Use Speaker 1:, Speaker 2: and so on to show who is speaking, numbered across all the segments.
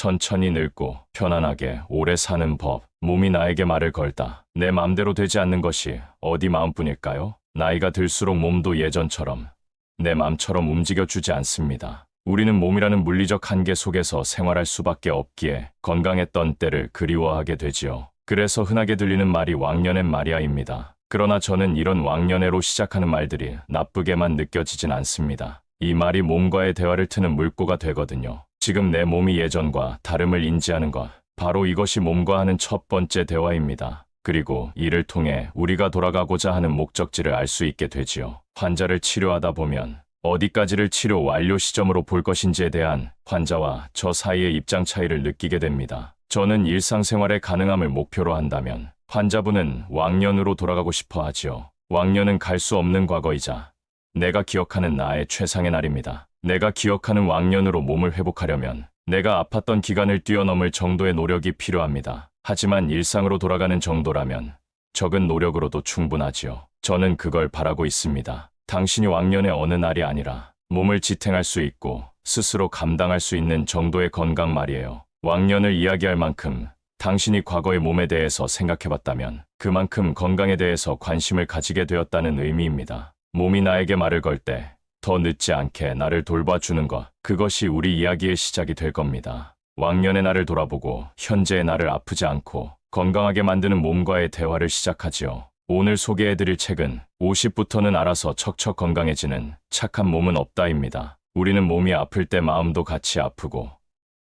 Speaker 1: 천천히 늙고 편안하게 오래 사는 법. 몸이 나에게 말을 걸다. 내 맘대로 되지 않는 것이 어디 마음뿐일까요? 나이가 들수록 몸도 예전처럼 내 맘처럼 움직여주지 않습니다. 우리는 몸이라는 물리적 한계 속에서 생활할 수밖에 없기에 건강했던 때를 그리워하게 되지요. 그래서 흔하게 들리는 말이 왕년엔 말이야입니다. 그러나 저는 이런 왕년애로 시작하는 말들이 나쁘게만 느껴지진 않습니다. 이 말이 몸과의 대화를 트는 물꼬가 되거든요. 지금 내 몸이 예전과 다름을 인지하는 것, 바로 이것이 몸과 하는 첫 번째 대화입니다. 그리고 이를 통해 우리가 돌아가고자 하는 목적지를 알 수 있게 되지요. 환자를 치료하다 보면 어디까지를 치료 완료 시점으로 볼 것인지에 대한 환자와 저 사이의 입장 차이를 느끼게 됩니다. 저는 일상생활의 가능함을 목표로 한다면 환자분은 왕년으로 돌아가고 싶어 하지요. 왕년은 갈 수 없는 과거이자 내가 기억하는 나의 최상의 날입니다. 내가 기억하는 왕년으로 몸을 회복하려면 내가 아팠던 기간을 뛰어넘을 정도의 노력이 필요합니다. 하지만 일상으로 돌아가는 정도라면 적은 노력으로도 충분하지요. 저는 그걸 바라고 있습니다. 당신이 왕년의 어느 날이 아니라 몸을 지탱할 수 있고 스스로 감당할 수 있는 정도의 건강 말이에요. 왕년을 이야기할 만큼 당신이 과거의 몸에 대해서 생각해봤다면 그만큼 건강에 대해서 관심을 가지게 되었다는 의미입니다. 몸이 나에게 말을 걸 때 더 늦지 않게 나를 돌봐주는 것, 그것이 우리 이야기의 시작이 될 겁니다. 왕년의 나를 돌아보고 현재의 나를 아프지 않고 건강하게 만드는 몸과의 대화를 시작하지요. 오늘 소개해드릴 책은 50부터는 알아서 척척 건강해지는 착한 몸은 없다입니다. 우리는 몸이 아플 때 마음도 같이 아프고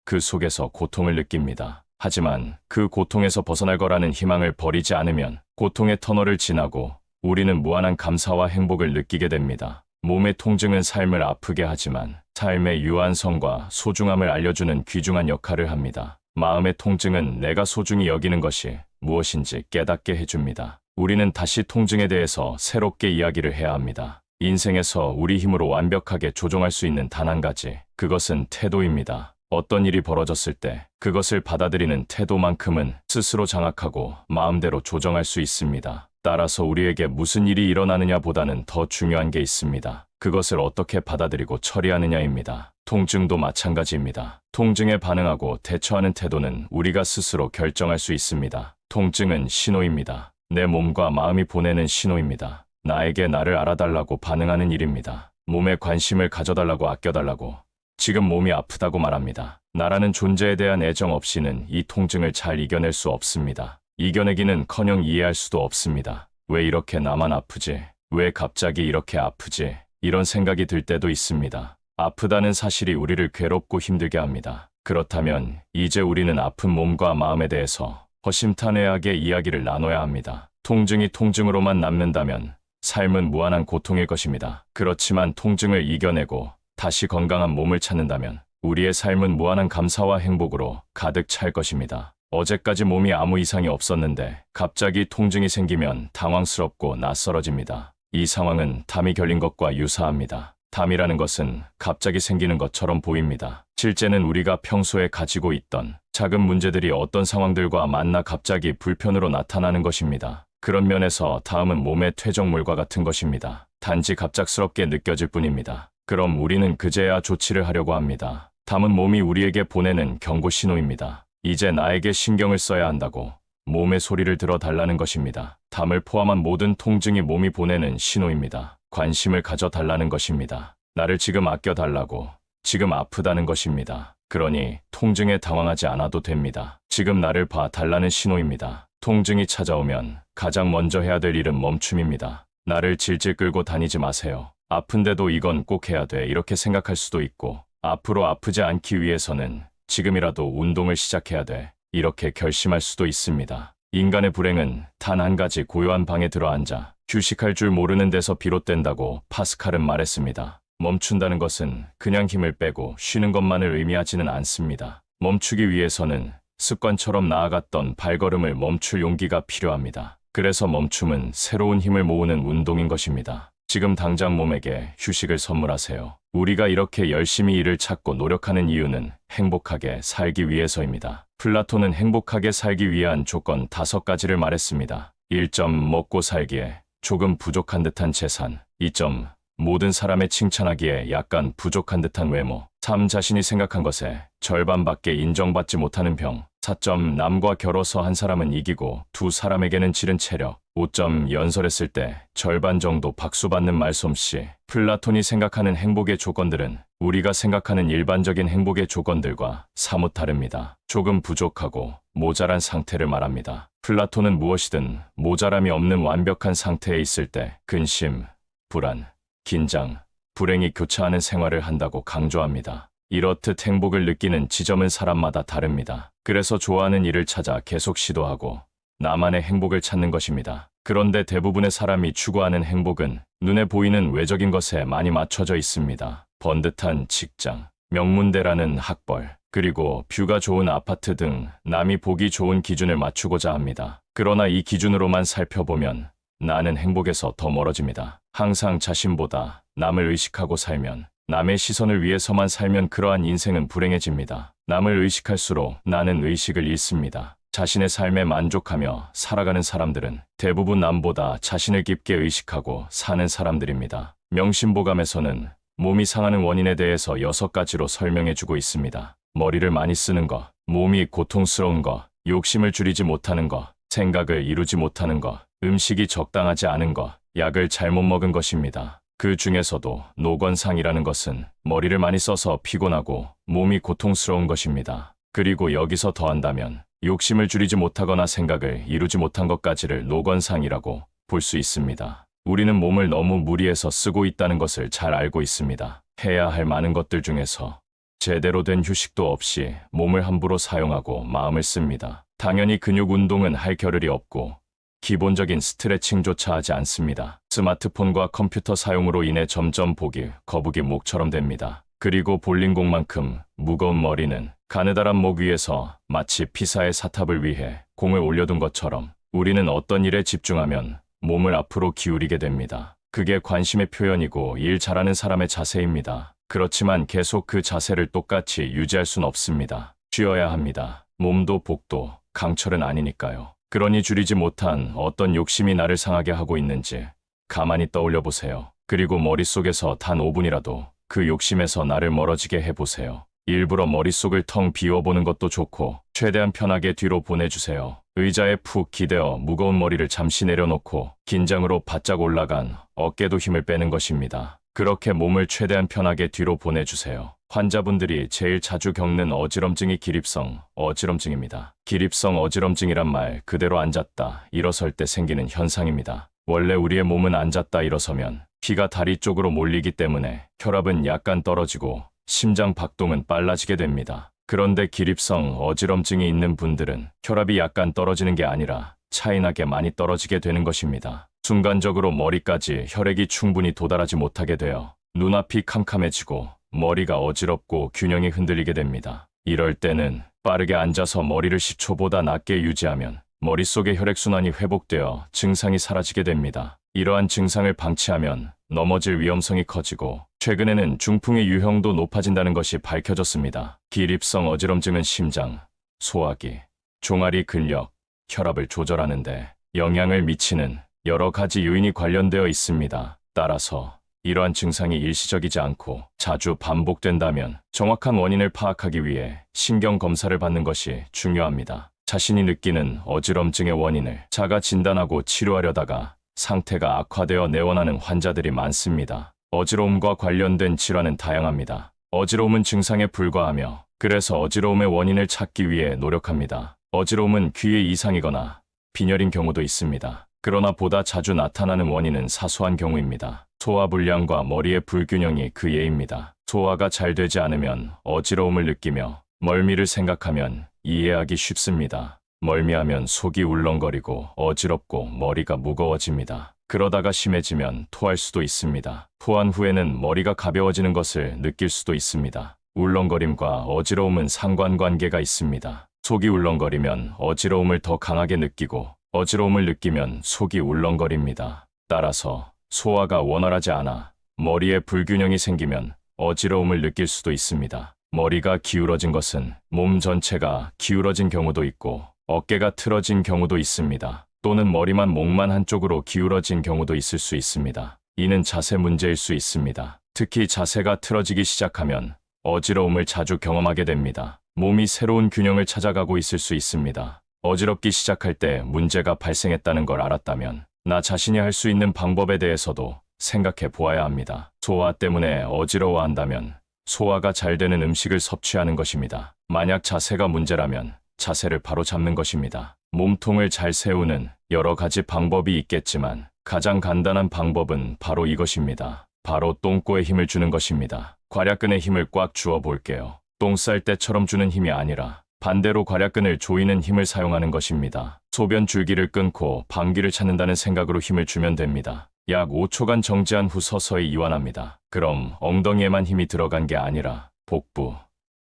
Speaker 1: 그 속에서 고통을 느낍니다. 하지만 그 고통에서 벗어날 거라는 희망을 버리지 않으면 고통의 터널을 지나고 우리는 무한한 감사와 행복을 느끼게 됩니다. 몸의 통증은 삶을 아프게 하지만 삶의 유한성과 소중함을 알려주는 귀중한 역할을 합니다. 마음의 통증은 내가 소중히 여기는 것이 무엇인지 깨닫게 해줍니다. 우리는 다시 통증에 대해서 새롭게 이야기를 해야 합니다. 인생에서 우리 힘으로 완벽하게 조종할 수 있는 단 한 가지, 그것은 태도입니다. 어떤 일이 벌어졌을 때 그것을 받아들이는 태도만큼은 스스로 장악하고 마음대로 조정할 수 있습니다. 따라서 우리에게 무슨 일이 일어나느냐 보다는 더 중요한 게 있습니다. 그것을 어떻게 받아들이고 처리하느냐입니다. 통증도 마찬가지입니다. 통증에 반응하고 대처하는 태도는 우리가 스스로 결정할 수 있습니다. 통증은 신호입니다. 내 몸과 마음이 보내는 신호입니다. 나에게 나를 알아달라고 반응하는 일입니다. 몸에 관심을 가져달라고 아껴달라고. 지금 몸이 아프다고 말합니다. 나라는 존재에 대한 애정 없이는 이 통증을 잘 이겨낼 수 없습니다. 이겨내기는커녕 이해할 수도 없습니다. 왜 이렇게 나만 아프지? 왜 갑자기 이렇게 아프지? 이런 생각이 들 때도 있습니다. 아프다는 사실이 우리를 괴롭고 힘들게 합니다. 그렇다면 이제 우리는 아픈 몸과 마음에 대해서 허심탄회하게 이야기를 나눠야 합니다. 통증이 통증으로만 남는다면 삶은 무한한 고통일 것입니다. 그렇지만 통증을 이겨내고 다시 건강한 몸을 찾는다면 우리의 삶은 무한한 감사와 행복으로 가득 찰 것입니다. 어제까지 몸이 아무 이상이 없었는데 갑자기 통증이 생기면 당황스럽고 낯설어집니다. 이 상황은 담이 결린 것과 유사합니다. 담이라는 것은 갑자기 생기는 것처럼 보입니다. 실제는 우리가 평소에 가지고 있던 작은 문제들이 어떤 상황들과 만나 갑자기 불편으로 나타나는 것입니다. 그런 면에서 담은 몸의 퇴적물과 같은 것입니다. 단지 갑작스럽게 느껴질 뿐입니다. 그럼 우리는 그제야 조치를 하려고 합니다. 담은 몸이 우리에게 보내는 경고 신호입니다. 이제 나에게 신경을 써야 한다고 몸의 소리를 들어달라는 것입니다. 담을 포함한 모든 통증이 몸이 보내는 신호입니다. 관심을 가져달라는 것입니다. 나를 지금 아껴달라고, 지금 아프다는 것입니다. 그러니 통증에 당황하지 않아도 됩니다. 지금 나를 봐달라는 신호입니다. 통증이 찾아오면 가장 먼저 해야 될 일은 멈춤입니다. 나를 질질 끌고 다니지 마세요. 아픈데도 이건 꼭 해야 돼, 이렇게 생각할 수도 있고, 앞으로 아프지 않기 위해서는 지금이라도 운동을 시작해야 돼, 이렇게 결심할 수도 있습니다. 인간의 불행은 단 한 가지 고요한 방에 들어앉아 휴식할 줄 모르는 데서 비롯된다고 파스칼은 말했습니다. 멈춘다는 것은 그냥 힘을 빼고 쉬는 것만을 의미하지는 않습니다. 멈추기 위해서는 습관처럼 나아갔던 발걸음을 멈출 용기가 필요합니다. 그래서 멈춤은 새로운 힘을 모으는 운동인 것입니다. 지금 당장 몸에게 휴식을 선물하세요. 우리가 이렇게 열심히 일을 찾고 노력하는 이유는 행복하게 살기 위해서입니다. 플라톤은 행복하게 살기 위한 조건 5가지를 말했습니다. 1점 먹고 살기에 조금 부족한 듯한 재산. 2점 모든 사람의 칭찬하기에 약간 부족한 듯한 외모. 3. 자신이 생각한 것의 절반밖에 인정받지 못하는 병. 4점 남과 겨뤄서 한 사람은 이기고 두 사람에게는 지른 체력. 5점 연설했을 때 절반 정도 박수받는 말솜씨. 플라톤이 생각하는 행복의 조건들은 우리가 생각하는 일반적인 행복의 조건들과 사뭇 다릅니다. 조금 부족하고 모자란 상태를 말합니다. 플라톤은 무엇이든 모자람이 없는 완벽한 상태에 있을 때 근심, 불안, 긴장, 불행이 교차하는 생활을 한다고 강조합니다. 이렇듯 행복을 느끼는 지점은 사람마다 다릅니다. 그래서 좋아하는 일을 찾아 계속 시도하고 나만의 행복을 찾는 것입니다. 그런데 대부분의 사람이 추구하는 행복은 눈에 보이는 외적인 것에 많이 맞춰져 있습니다. 번듯한 직장, 명문대라는 학벌, 그리고 뷰가 좋은 아파트 등 남이 보기 좋은 기준을 맞추고자 합니다. 그러나 이 기준으로만 살펴보면 나는 행복에서 더 멀어집니다. 항상 자신보다 남을 의식하고 살면, 남의 시선을 위해서만 살면 그러한 인생은 불행해집니다. 남을 의식할수록 나는 의식을 잃습니다. 자신의 삶에 만족하며 살아가는 사람들은 대부분 남보다 자신을 깊게 의식하고 사는 사람들입니다. 명심보감에서는 몸이 상하는 원인에 대해서 6가지로 설명해주고 있습니다. 머리를 많이 쓰는 것, 몸이 고통스러운 것, 욕심을 줄이지 못하는 것, 생각을 이루지 못하는 것, 음식이 적당하지 않은 것, 약을 잘못 먹은 것입니다. 그 중에서도 노건상이라는 것은 머리를 많이 써서 피곤하고 몸이 고통스러운 것입니다. 그리고 여기서 더한다면 욕심을 줄이지 못하거나 생각을 이루지 못한 것까지를 노건상이라고 볼 수 있습니다. 우리는 몸을 너무 무리해서 쓰고 있다는 것을 잘 알고 있습니다. 해야 할 많은 것들 중에서 제대로 된 휴식도 없이 몸을 함부로 사용하고 마음을 씁니다. 당연히 근육 운동은 할 겨를이 없고 기본적인 스트레칭조차 하지 않습니다. 스마트폰과 컴퓨터 사용으로 인해 점점 보기, 거북이 목처럼 됩니다. 그리고 볼링공만큼 무거운 머리는 가느다란 목 위에서 마치 피사의 사탑을 위해 공을 올려둔 것처럼 우리는 어떤 일에 집중하면 몸을 앞으로 기울이게 됩니다. 그게 관심의 표현이고 일 잘하는 사람의 자세입니다. 그렇지만 계속 그 자세를 똑같이 유지할 순 없습니다. 쉬어야 합니다. 몸도 복도, 강철은 아니니까요. 그러니 줄이지 못한 어떤 욕심이 나를 상하게 하고 있는지 가만히 떠올려 보세요. 그리고 머릿속에서 단 5분이라도 그 욕심에서 나를 멀어지게 해보세요. 일부러 머릿속을 텅 비워보는 것도 좋고 최대한 편하게 뒤로 보내주세요. 의자에 푹 기대어 무거운 머리를 잠시 내려놓고 긴장으로 바짝 올라간 어깨도 힘을 빼는 것입니다. 그렇게 몸을 최대한 편하게 뒤로 보내주세요. 환자분들이 제일 자주 겪는 어지럼증이 기립성 어지럼증입니다. 기립성 어지럼증이란 말 그대로 앉았다, 일어설 때 생기는 현상입니다. 원래 우리의 몸은 앉았다 일어서면 피가 다리 쪽으로 몰리기 때문에 혈압은 약간 떨어지고 심장 박동은 빨라지게 됩니다. 그런데 기립성 어지럼증이 있는 분들은 혈압이 약간 떨어지는 게 아니라 차이나게 많이 떨어지게 되는 것입니다. 순간적으로 머리까지 혈액이 충분히 도달하지 못하게 되어 눈앞이 캄캄해지고 머리가 어지럽고 균형이 흔들리게 됩니다. 이럴 때는 빠르게 앉아서 머리를 10초보다 낮게 유지하면 머릿속의 혈액순환이 회복되어 증상이 사라지게 됩니다. 이러한 증상을 방치하면 넘어질 위험성이 커지고 최근에는 중풍의 유형도 높아진다는 것이 밝혀졌습니다. 기립성 어지럼증은 심장, 소화기, 종아리 근력, 혈압을 조절하는데 영향을 미치는 여러 가지 요인이 관련되어 있습니다. 따라서 이러한 증상이 일시적이지 않고 자주 반복된다면 정확한 원인을 파악하기 위해 신경 검사를 받는 것이 중요합니다. 자신이 느끼는 어지럼증의 원인을 자가 진단하고 치료하려다가 상태가 악화되어 내원하는 환자들이 많습니다. 어지러움과 관련된 질환은 다양합니다. 어지러움은 증상에 불과하며 그래서 어지러움의 원인을 찾기 위해 노력합니다. 어지러움은 귀의 이상이거나 빈혈인 경우도 있습니다. 그러나 보다 자주 나타나는 원인은 사소한 경우입니다. 소화불량과 머리의 불균형이 그 예입니다. 소화가 잘 되지 않으면 어지러움을 느끼며 멀미를 생각하면 이해하기 쉽습니다. 멀미하면 속이 울렁거리고 어지럽고 머리가 무거워집니다. 그러다가 심해지면 토할 수도 있습니다. 토한 후에는 머리가 가벼워지는 것을 느낄 수도 있습니다. 울렁거림과 어지러움은 상관관계가 있습니다. 속이 울렁거리면 어지러움을 더 강하게 느끼고 어지러움을 느끼면 속이 울렁거립니다. 따라서 소화가 원활하지 않아 머리에 불균형이 생기면 어지러움을 느낄 수도 있습니다. 머리가 기울어진 것은 몸 전체가 기울어진 경우도 있고 어깨가 틀어진 경우도 있습니다. 또는 머리만 목만 한쪽으로 기울어진 경우도 있을 수 있습니다. 이는 자세 문제일 수 있습니다. 특히 자세가 틀어지기 시작하면 어지러움을 자주 경험하게 됩니다. 몸이 새로운 균형을 찾아가고 있을 수 있습니다. 어지럽기 시작할 때 문제가 발생했다는 걸 알았다면 나 자신이 할 수 있는 방법에 대해서도 생각해 보아야 합니다. 소화 때문에 어지러워한다면 소화가 잘 되는 음식을 섭취하는 것입니다. 만약 자세가 문제라면 자세를 바로 잡는 것입니다. 몸통을 잘 세우는 여러 가지 방법이 있겠지만 가장 간단한 방법은 바로 이것입니다. 바로 똥꼬에 힘을 주는 것입니다. 괄약근에 힘을 꽉 주어 볼게요. 똥 쌀 때처럼 주는 힘이 아니라 반대로 괄약근을 조이는 힘을 사용하는 것입니다. 소변 줄기를 끊고 방귀를 찾는다는 생각으로 힘을 주면 됩니다. 약 5초간 정지한 후 서서히 이완합니다. 그럼 엉덩이에만 힘이 들어간 게 아니라 복부,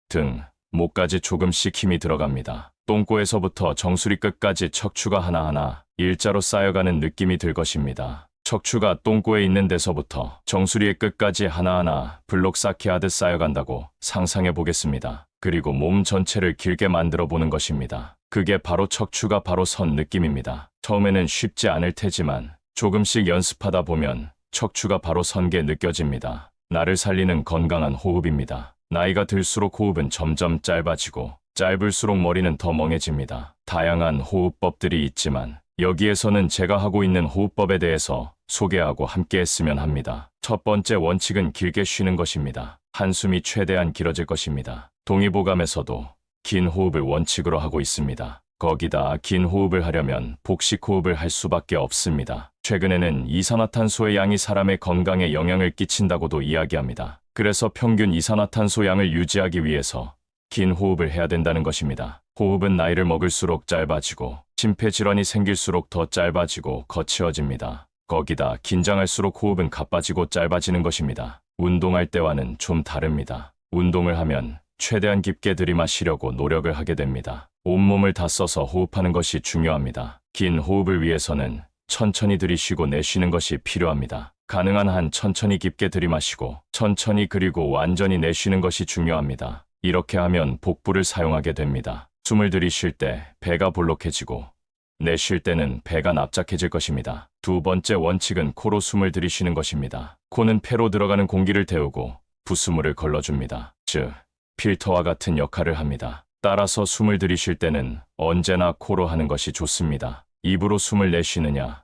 Speaker 1: 등, 목까지 조금씩 힘이 들어갑니다. 똥꼬에서부터 정수리 끝까지 척추가 하나하나 일자로 쌓여가는 느낌이 들 것입니다. 척추가 똥꼬에 있는 데서부터 정수리의 끝까지 하나하나 블록 쌓기 하듯 쌓여간다고 상상해 보겠습니다. 그리고 몸 전체를 길게 만들어 보는 것입니다. 그게 바로 척추가 바로 선 느낌입니다. 처음에는 쉽지 않을 테지만 조금씩 연습하다 보면 척추가 바로 선 게 느껴집니다. 나를 살리는 건강한 호흡입니다. 나이가 들수록 호흡은 점점 짧아지고 짧을수록 머리는 더 멍해집니다. 다양한 호흡법들이 있지만 여기에서는 제가 하고 있는 호흡법에 대해서 소개하고 함께 했으면 합니다. 첫 번째 원칙은 길게 쉬는 것입니다. 한숨이 최대한 길어질 것입니다. 동의보감에서도 긴 호흡을 원칙으로 하고 있습니다. 거기다 긴 호흡을 하려면 복식 호흡을 할 수밖에 없습니다. 최근에는 이산화탄소의 양이 사람의 건강에 영향을 끼친다고도 이야기합니다. 그래서 평균 이산화탄소 양을 유지하기 위해서 긴 호흡을 해야 된다는 것입니다. 호흡은 나이를 먹을수록 짧아지고 심폐질환이 생길수록 더 짧아지고 거칠어집니다. 거기다 긴장할수록 호흡은 가빠지고 짧아지는 것입니다. 운동할 때와는 좀 다릅니다. 운동을 하면 최대한 깊게 들이마시려고 노력을 하게 됩니다. 온몸을 다 써서 호흡하는 것이 중요합니다. 긴 호흡을 위해서는 천천히 들이쉬고 내쉬는 것이 필요합니다. 가능한 한 천천히 깊게 들이마시고 천천히 그리고 완전히 내쉬는 것이 중요합니다. 이렇게 하면 복부를 사용하게 됩니다. 숨을 들이쉴 때 배가 볼록해지고 내쉴 때는 배가 납작해질 것입니다. 두 번째 원칙은 코로 숨을 들이쉬는 것입니다. 코는 폐로 들어가는 공기를 태우고 부수물을 걸러줍니다. 즉, 필터와 같은 역할을 합니다. 따라서 숨을 들이쉴 때는 언제나 코로 하는 것이 좋습니다. 입으로 숨을 내쉬느냐,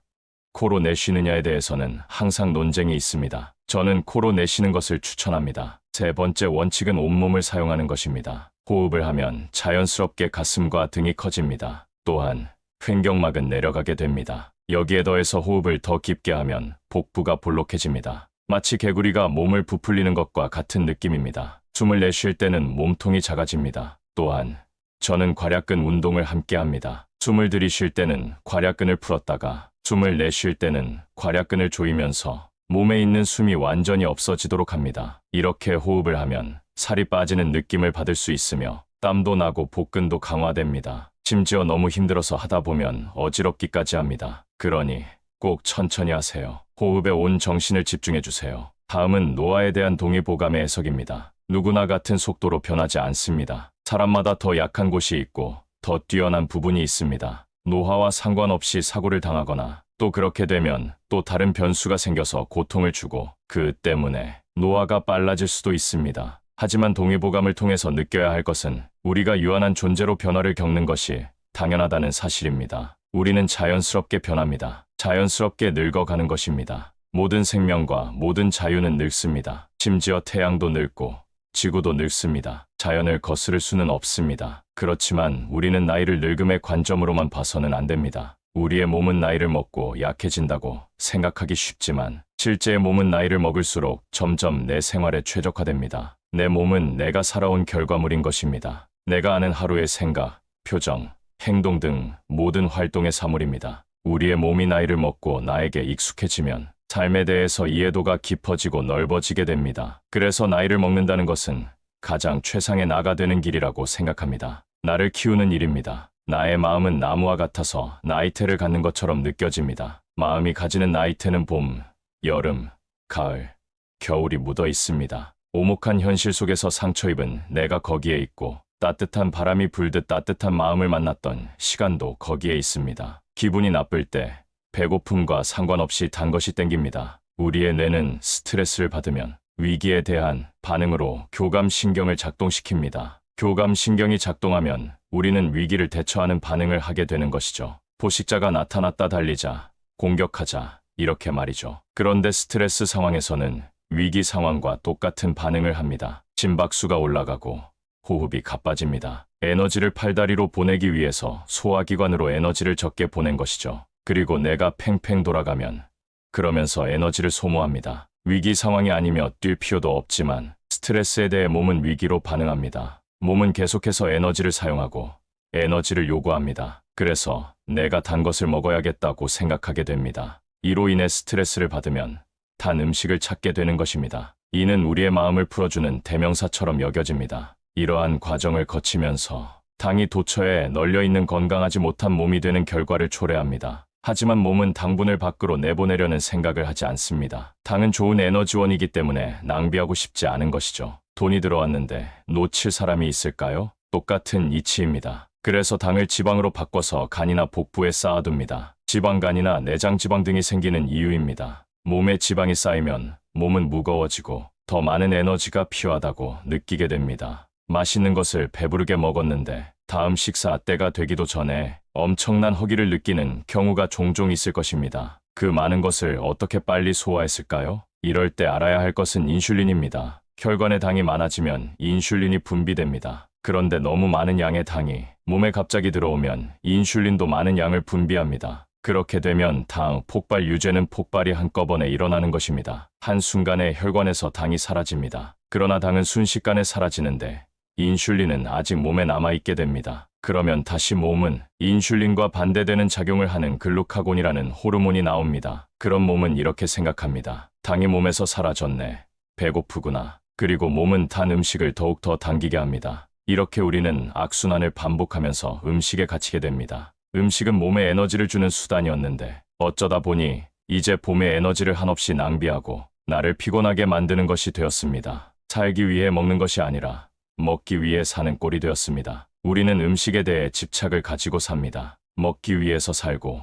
Speaker 1: 코로 내쉬느냐에 대해서는 항상 논쟁이 있습니다. 저는 코로 내쉬는 것을 추천합니다. 세 번째 원칙은 온몸을 사용하는 것입니다. 호흡을 하면 자연스럽게 가슴과 등이 커집니다. 또한 횡격막은 내려가게 됩니다. 여기에 더해서 호흡을 더 깊게 하면 복부가 볼록해집니다. 마치 개구리가 몸을 부풀리는 것과 같은 느낌입니다. 숨을 내쉴 때는 몸통이 작아집니다. 또한 저는 괄약근 운동을 함께 합니다. 숨을 들이쉴 때는 괄약근을 풀었다가 숨을 내쉴 때는 괄약근을 조이면서 몸에 있는 숨이 완전히 없어지도록 합니다. 이렇게 호흡을 하면 살이 빠지는 느낌을 받을 수 있으며 땀도 나고 복근도 강화됩니다. 심지어 너무 힘들어서 하다 보면 어지럽기까지 합니다. 그러니 꼭 천천히 하세요. 호흡에 온 정신을 집중해 주세요. 다음은 노화에 대한 동의보감의 해석입니다. 누구나 같은 속도로 변하지 않습니다. 사람마다 더 약한 곳이 있고 더 뛰어난 부분이 있습니다. 노화와 상관없이 사고를 당하거나 또 그렇게 되면 또 다른 변수가 생겨서 고통을 주고 그 때문에 노화가 빨라질 수도 있습니다. 하지만 동의보감을 통해서 느껴야 할 것은 우리가 유한한 존재로 변화를 겪는 것이 당연하다는 사실입니다. 우리는 자연스럽게 변합니다. 자연스럽게 늙어가는 것입니다. 모든 생명과 모든 자유는 늙습니다. 심지어 태양도 늙고 지구도 늙습니다. 자연을 거스를 수는 없습니다. 그렇지만 우리는 나이를 늙음의 관점으로만 봐서는 안 됩니다. 우리의 몸은 나이를 먹고 약해진다고 생각하기 쉽지만 실제 몸은 나이를 먹을수록 점점 내 생활에 최적화됩니다. 내 몸은 내가 살아온 결과물인 것입니다. 내가 하는 하루의 생각, 표정, 행동 등 모든 활동의 사물입니다. 우리의 몸이 나이를 먹고 나에게 익숙해지면 삶에 대해서 이해도가 깊어지고 넓어지게 됩니다. 그래서 나이를 먹는다는 것은 가장 최상의 나가 되는 길이라고 생각합니다. 나를 키우는 일입니다. 나의 마음은 나무와 같아서 나이테를 갖는 것처럼 느껴집니다. 마음이 가지는 나이테는 봄, 여름, 가을, 겨울이 묻어 있습니다. 오목한 현실 속에서 상처 입은 내가 거기에 있고 따뜻한 바람이 불듯 따뜻한 마음을 만났던 시간도 거기에 있습니다. 기분이 나쁠 때 배고픔과 상관없이 단 것이 땡깁니다. 우리의 뇌는 스트레스를 받으면 위기에 대한 반응으로 교감신경을 작동시킵니다. 교감신경이 작동하면 우리는 위기를 대처하는 반응을 하게 되는 것이죠. 포식자가 나타났다 달리자, 공격하자, 이렇게 말이죠. 그런데 스트레스 상황에서는 위기 상황과 똑같은 반응을 합니다. 심박수가 올라가고 호흡이 가빠집니다. 에너지를 팔다리로 보내기 위해서 소화기관으로 에너지를 적게 보낸 것이죠. 그리고 내가 팽팽 돌아가면 그러면서 에너지를 소모합니다. 위기 상황이 아니며 뛸 필요도 없지만 스트레스에 대해 몸은 위기로 반응합니다. 몸은 계속해서 에너지를 사용하고 에너지를 요구합니다. 그래서 내가 단 것을 먹어야겠다고 생각하게 됩니다. 이로 인해 스트레스를 받으면 단 음식을 찾게 되는 것입니다. 이는 우리의 마음을 풀어주는 대명사처럼 여겨집니다. 이러한 과정을 거치면서 당이 도처에 널려있는 건강하지 못한 몸이 되는 결과를 초래합니다. 하지만 몸은 당분을 밖으로 내보내려는 생각을 하지 않습니다. 당은 좋은 에너지원이기 때문에 낭비하고 싶지 않은 것이죠. 돈이 들어왔는데 놓칠 사람이 있을까요? 똑같은 이치입니다. 그래서 당을 지방으로 바꿔서 간이나 복부에 쌓아둡니다. 지방간이나 내장지방 등이 생기는 이유입니다. 몸에 지방이 쌓이면 몸은 무거워지고 더 많은 에너지가 필요하다고 느끼게 됩니다. 맛있는 것을 배부르게 먹었는데 다음 식사 때가 되기도 전에 엄청난 허기를 느끼는 경우가 종종 있을 것입니다. 그 많은 것을 어떻게 빨리 소화했을까요? 이럴 때 알아야 할 것은 인슐린입니다. 혈관에 당이 많아지면 인슐린이 분비됩니다. 그런데 너무 많은 양의 당이 몸에 갑자기 들어오면 인슐린도 많은 양을 분비합니다. 그렇게 되면 당 폭발 유죄는 폭발이 한꺼번에 일어나는 것입니다. 한순간에 혈관에서 당이 사라집니다. 그러나 당은 순식간에 사라지는데 인슐린은 아직 몸에 남아있게 됩니다. 그러면 다시 몸은 인슐린과 반대되는 작용을 하는 글루카곤이라는 호르몬이 나옵니다. 그런 몸은 이렇게 생각합니다. 당이 몸에서 사라졌네. 배고프구나. 그리고 몸은 단 음식을 더욱 더 당기게 합니다. 이렇게 우리는 악순환을 반복하면서 음식에 갇히게 됩니다. 음식은 몸에 에너지를 주는 수단이었는데 어쩌다 보니 이제 봄의 에너지를 한없이 낭비하고 나를 피곤하게 만드는 것이 되었습니다. 살기 위해 먹는 것이 아니라 먹기 위해 사는 꼴이 되었습니다. 우리는 음식에 대해 집착을 가지고 삽니다. 먹기 위해서 살고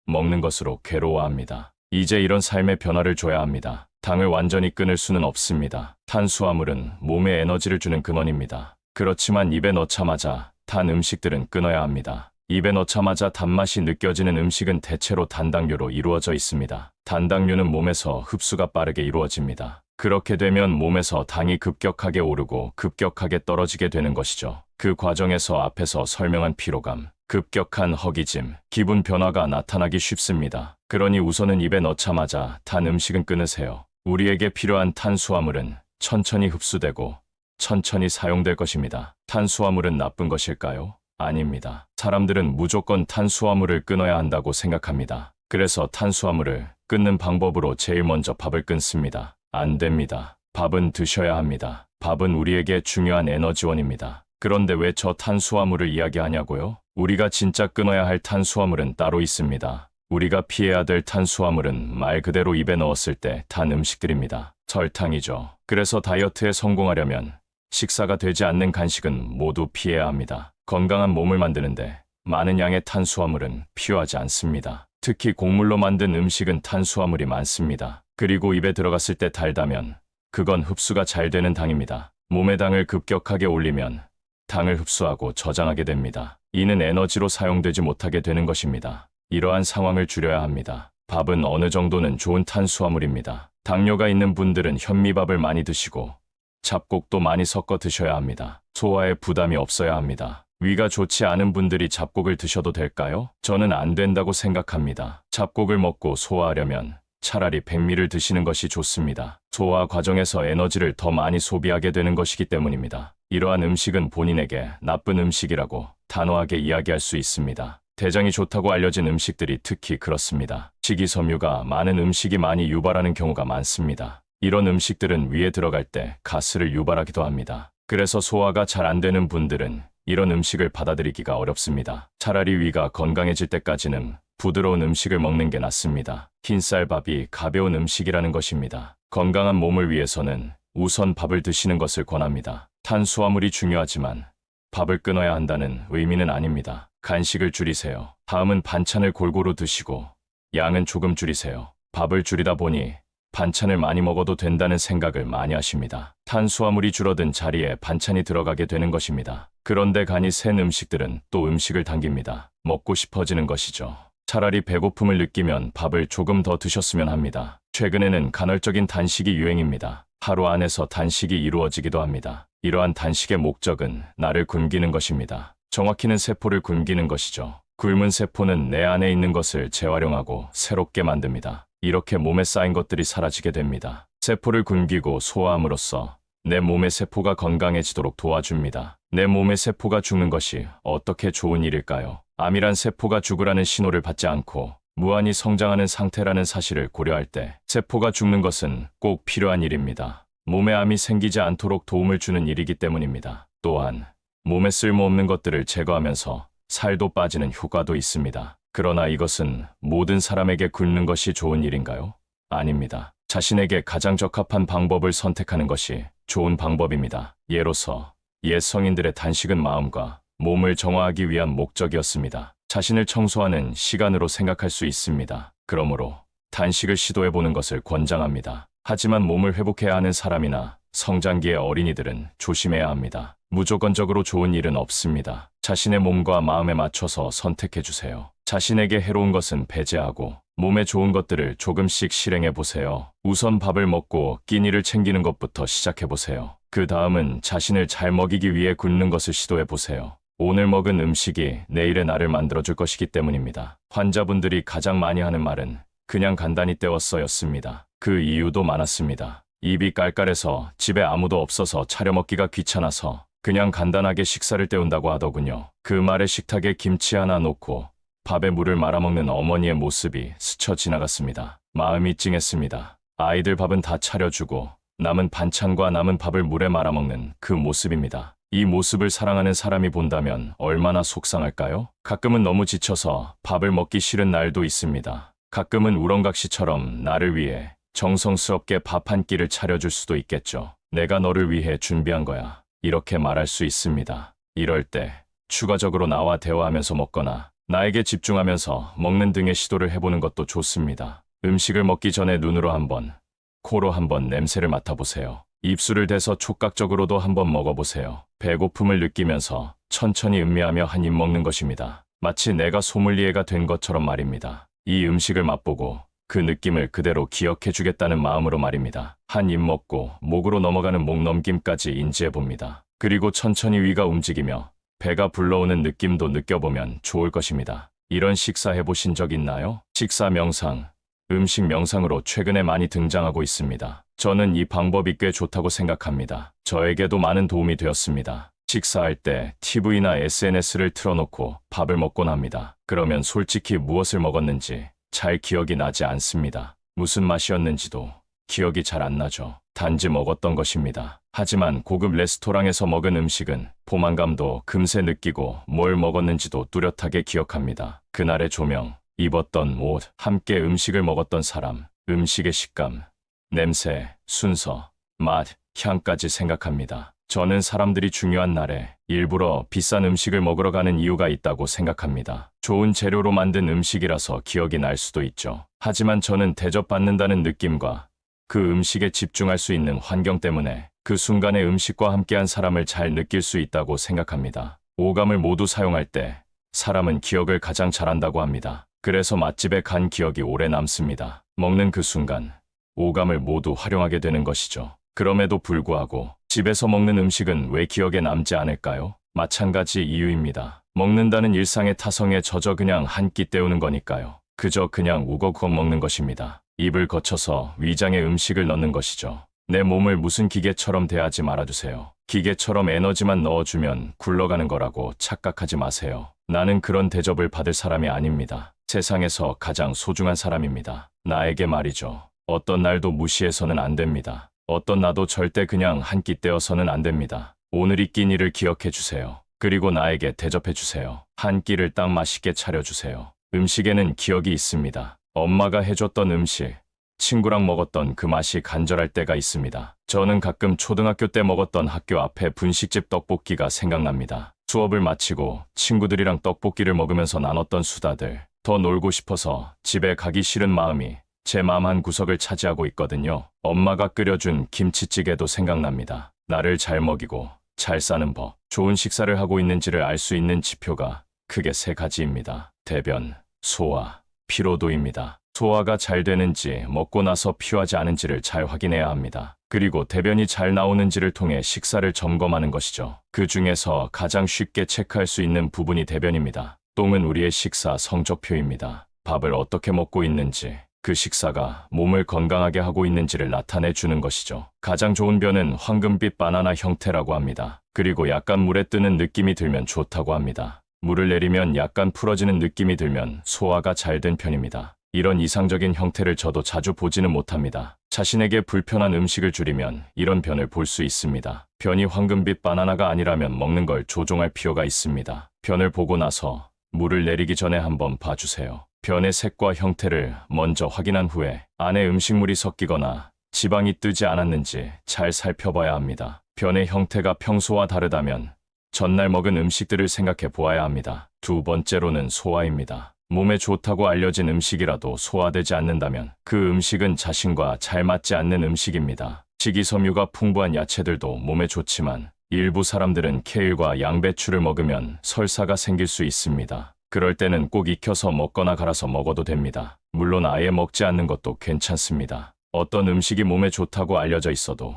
Speaker 1: 먹는 것으로 괴로워합니다. 이제 이런 삶의 변화를 줘야 합니다. 당을 완전히 끊을 수는 없습니다. 탄수화물은 몸에 에너지를 주는 근원입니다. 그렇지만 입에 넣자마자 단 음식들은 끊어야 합니다. 입에 넣자마자 단맛이 느껴지는 음식은 대체로 단당류로 이루어져 있습니다. 단당류는 몸에서 흡수가 빠르게 이루어집니다. 그렇게 되면 몸에서 당이 급격하게 오르고 급격하게 떨어지게 되는 것이죠. 그 과정에서 앞에서 설명한 피로감, 급격한 허기짐, 기분 변화가 나타나기 쉽습니다. 그러니 우선은 입에 넣자마자 단 음식은 끊으세요. 우리에게 필요한 탄수화물은 천천히 흡수되고 천천히 사용될 것입니다. 탄수화물은 나쁜 것일까요? 아닙니다. 사람들은 무조건 탄수화물을 끊어야 한다고 생각합니다. 그래서 탄수화물을 끊는 방법으로 제일 먼저 밥을 끊습니다. 안 됩니다. 밥은 드셔야 합니다. 밥은 우리에게 중요한 에너지원입니다. 그런데 왜 저 탄수화물을 이야기하냐고요? 우리가 진짜 끊어야 할 탄수화물은 따로 있습니다. 우리가 피해야 될 탄수화물은 말 그대로 입에 넣었을 때 단 음식들입니다. 설탕이죠. 그래서 다이어트에 성공하려면 식사가 되지 않는 간식은 모두 피해야 합니다. 건강한 몸을 만드는데 많은 양의 탄수화물은 필요하지 않습니다. 특히 곡물로 만든 음식은 탄수화물이 많습니다. 그리고 입에 들어갔을 때 달다면 그건 흡수가 잘 되는 당입니다. 몸의 당을 급격하게 올리면 당을 흡수하고 저장하게 됩니다. 이는 에너지로 사용되지 못하게 되는 것입니다. 이러한 상황을 줄여야 합니다. 밥은 어느 정도는 좋은 탄수화물입니다. 당뇨가 있는 분들은 현미밥을 많이 드시고 잡곡도 많이 섞어 드셔야 합니다. 소화에 부담이 없어야 합니다. 위가 좋지 않은 분들이 잡곡을 드셔도 될까요? 저는 안 된다고 생각합니다. 잡곡을 먹고 소화하려면 차라리 백미를 드시는 것이 좋습니다. 소화 과정에서 에너지를 더 많이 소비하게 되는 것이기 때문입니다. 이러한 음식은 본인에게 나쁜 음식이라고 단호하게 이야기할 수 있습니다. 대장이 좋다고 알려진 음식들이 특히 그렇습니다. 식이섬유가 많은 음식이 많이 유발하는 경우가 많습니다. 이런 음식들은 위에 들어갈 때 가스를 유발하기도 합니다. 그래서 소화가 잘 안 되는 분들은 이런 음식을 받아들이기가 어렵습니다. 차라리 위가 건강해질 때까지는 부드러운 음식을 먹는 게 낫습니다. 흰쌀밥이 가벼운 음식이라는 것입니다. 건강한 몸을 위해서는 우선 밥을 드시는 것을 권합니다. 탄수화물이 중요하지만 밥을 끊어야 한다는 의미는 아닙니다. 간식을 줄이세요. 다음은 반찬을 골고루 드시고 양은 조금 줄이세요. 밥을 줄이다 보니 반찬을 많이 먹어도 된다는 생각을 많이 하십니다. 탄수화물이 줄어든 자리에 반찬이 들어가게 되는 것입니다. 그런데 간이 센 음식들은 또 음식을 당깁니다. 먹고 싶어지는 것이죠. 차라리 배고픔을 느끼면 밥을 조금 더 드셨으면 합니다. 최근에는 간헐적인 단식이 유행입니다. 하루 안에서 단식이 이루어지기도 합니다. 이러한 단식의 목적은 나를 굶기는 것입니다. 정확히는 세포를 굶기는 것이죠. 굶은 세포는 내 안에 있는 것을 재활용하고 새롭게 만듭니다. 이렇게 몸에 쌓인 것들이 사라지게 됩니다. 세포를 굶기고 소화함으로써 내 몸의 세포가 건강해지도록 도와줍니다. 내 몸의 세포가 죽는 것이 어떻게 좋은 일일까요? 암이란 세포가 죽으라는 신호를 받지 않고 무한히 성장하는 상태라는 사실을 고려할 때 세포가 죽는 것은 꼭 필요한 일입니다. 몸에 암이 생기지 않도록 도움을 주는 일이기 때문입니다. 또한 몸에 쓸모없는 것들을 제거하면서 살도 빠지는 효과도 있습니다. 그러나 이것은 모든 사람에게 굶는 것이 좋은 일인가요? 아닙니다. 자신에게 가장 적합한 방법을 선택하는 것이 좋은 방법입니다. 예로서 옛 성인들의 단식은 마음과 몸을 정화하기 위한 목적이었습니다. 자신을 청소하는 시간으로 생각할 수 있습니다. 그러므로 단식을 시도해보는 것을 권장합니다. 하지만 몸을 회복해야 하는 사람이나 성장기의 어린이들은 조심해야 합니다. 무조건적으로 좋은 일은 없습니다. 자신의 몸과 마음에 맞춰서 선택해주세요. 자신에게 해로운 것은 배제하고 몸에 좋은 것들을 조금씩 실행해보세요. 우선 밥을 먹고 끼니를 챙기는 것부터 시작해보세요. 그 다음은 자신을 잘 먹이기 위해 굶는 것을 시도해보세요. 오늘 먹은 음식이 내일의 나를 만들어줄 것이기 때문입니다. 환자분들이 가장 많이 하는 말은 그냥 간단히 때웠어였습니다. 그 이유도 많았습니다. 입이 깔깔해서 집에 아무도 없어서 차려 먹기가 귀찮아서 그냥 간단하게 식사를 때운다고 하더군요. 그 말에 식탁에 김치 하나 놓고 밥에 물을 말아먹는 어머니의 모습이 스쳐 지나갔습니다. 마음이 찡했습니다. 아이들 밥은 다 차려주고 남은 반찬과 남은 밥을 물에 말아먹는 그 모습입니다. 이 모습을 사랑하는 사람이 본다면 얼마나 속상할까요? 가끔은 너무 지쳐서 밥을 먹기 싫은 날도 있습니다. 가끔은 우렁각시처럼 나를 위해 정성스럽게 밥 한 끼를 차려줄 수도 있겠죠. 내가 너를 위해 준비한 거야. 이렇게 말할 수 있습니다. 이럴 때 추가적으로 나와 대화하면서 먹거나 나에게 집중하면서 먹는 등의 시도를 해보는 것도 좋습니다. 음식을 먹기 전에 눈으로 한번, 코로 한번 냄새를 맡아보세요. 입술을 대서 촉각적으로도 한번 먹어보세요. 배고픔을 느끼면서 천천히 음미하며 한 입 먹는 것입니다. 마치 내가 소믈리에가 된 것처럼 말입니다. 이 음식을 맛보고 그 느낌을 그대로 기억해 주겠다는 마음으로 말입니다. 한 입 먹고 목으로 넘어가는 목 넘김까지 인지해 봅니다. 그리고 천천히 위가 움직이며 배가 불러오는 느낌도 느껴보면 좋을 것입니다. 이런 식사 해보신 적 있나요? 식사 명상, 음식 명상으로 최근에 많이 등장하고 있습니다. 저는 이 방법이 꽤 좋다고 생각합니다. 저에게도 많은 도움이 되었습니다. 식사할 때 TV나 SNS를 틀어놓고 밥을 먹곤 합니다. 그러면 솔직히 무엇을 먹었는지 잘 기억이 나지 않습니다. 무슨 맛이었는지도 기억이 잘 안 나죠. 단지 먹었던 것입니다. 하지만 고급 레스토랑에서 먹은 음식은 포만감도 금세 느끼고 뭘 먹었는지도 뚜렷하게 기억합니다. 그날의 조명, 입었던 옷, 함께 음식을 먹었던 사람, 음식의 식감, 냄새, 순서, 맛, 향까지 생각합니다. 저는 사람들이 중요한 날에 일부러 비싼 음식을 먹으러 가는 이유가 있다고 생각합니다. 좋은 재료로 만든 음식이라서 기억이 날 수도 있죠. 하지만 저는 대접받는다는 느낌과 그 음식에 집중할 수 있는 환경 때문에 그 순간의 음식과 함께한 사람을 잘 느낄 수 있다고 생각합니다. 오감을 모두 사용할 때 사람은 기억을 가장 잘한다고 합니다. 그래서 맛집에 간 기억이 오래 남습니다. 먹는 그 순간 오감을 모두 활용하게 되는 것이죠. 그럼에도 불구하고 집에서 먹는 음식은 왜 기억에 남지 않을까요? 마찬가지 이유입니다. 먹는다는 일상의 타성에 젖어 그냥 한 끼 때우는 거니까요. 그저 그냥 우거우거 먹는 것입니다. 입을 거쳐서 위장에 음식을 넣는 것이죠. 내 몸을 무슨 기계처럼 대하지 말아주세요. 기계처럼 에너지만 넣어주면 굴러가는 거라고 착각하지 마세요. 나는 그런 대접을 받을 사람이 아닙니다. 세상에서 가장 소중한 사람입니다. 나에게 말이죠. 어떤 날도 무시해서는 안 됩니다. 어떤 나도 절대 그냥 한 끼 떼어서는 안 됩니다. 오늘 이 끼니를 기억해 주세요. 그리고 나에게 대접해 주세요. 한 끼를 딱 맛있게 차려주세요. 음식에는 기억이 있습니다. 엄마가 해줬던 음식, 친구랑 먹었던 그 맛이 간절할 때가 있습니다. 저는 가끔 초등학교 때 먹었던 학교 앞에 분식집 떡볶이가 생각납니다. 수업을 마치고 친구들이랑 떡볶이를 먹으면서 나눴던 수다들, 더 놀고 싶어서 집에 가기 싫은 마음이 제 마음 한 구석을 차지하고 있거든요. 엄마가 끓여준 김치찌개도 생각납니다. 나를 잘 먹이고 잘 싸는 법, 좋은 식사를 하고 있는지를 알 수 있는 지표가 크게 세 가지입니다. 대변, 소화, 피로도입니다. 소화가 잘 되는지, 먹고 나서 피하지 않은지를 잘 확인해야 합니다. 그리고 대변이 잘 나오는지를 통해 식사를 점검하는 것이죠. 그 중에서 가장 쉽게 체크할 수 있는 부분이 대변입니다. 똥은 우리의 식사 성적표입니다. 밥을 어떻게 먹고 있는지, 그 식사가 몸을 건강하게 하고 있는지를 나타내 주는 것이죠. 가장 좋은 변은 황금빛 바나나 형태라고 합니다. 그리고 약간 물에 뜨는 느낌이 들면 좋다고 합니다. 물을 내리면 약간 풀어지는 느낌이 들면 소화가 잘 된 편입니다. 이런 이상적인 형태를 저도 자주 보지는 못합니다. 자신에게 불편한 음식을 줄이면 이런 변을 볼 수 있습니다. 변이 황금빛 바나나가 아니라면 먹는 걸 조종할 필요가 있습니다. 변을 보고 나서 물을 내리기 전에 한번 봐주세요. 변의 색과 형태를 먼저 확인한 후에 안에 음식물이 섞이거나 지방이 뜨지 않았는지 잘 살펴봐야 합니다. 변의 형태가 평소와 다르다면 전날 먹은 음식들을 생각해 보아야 합니다. 두 번째로는 소화입니다. 몸에 좋다고 알려진 음식이라도 소화되지 않는다면 그 음식은 자신과 잘 맞지 않는 음식입니다. 식이섬유가 풍부한 야채들도 몸에 좋지만 일부 사람들은 케일과 양배추를 먹으면 설사가 생길 수 있습니다. 그럴 때는 꼭 익혀서 먹거나 갈아서 먹어도 됩니다. 물론 아예 먹지 않는 것도 괜찮습니다. 어떤 음식이 몸에 좋다고 알려져 있어도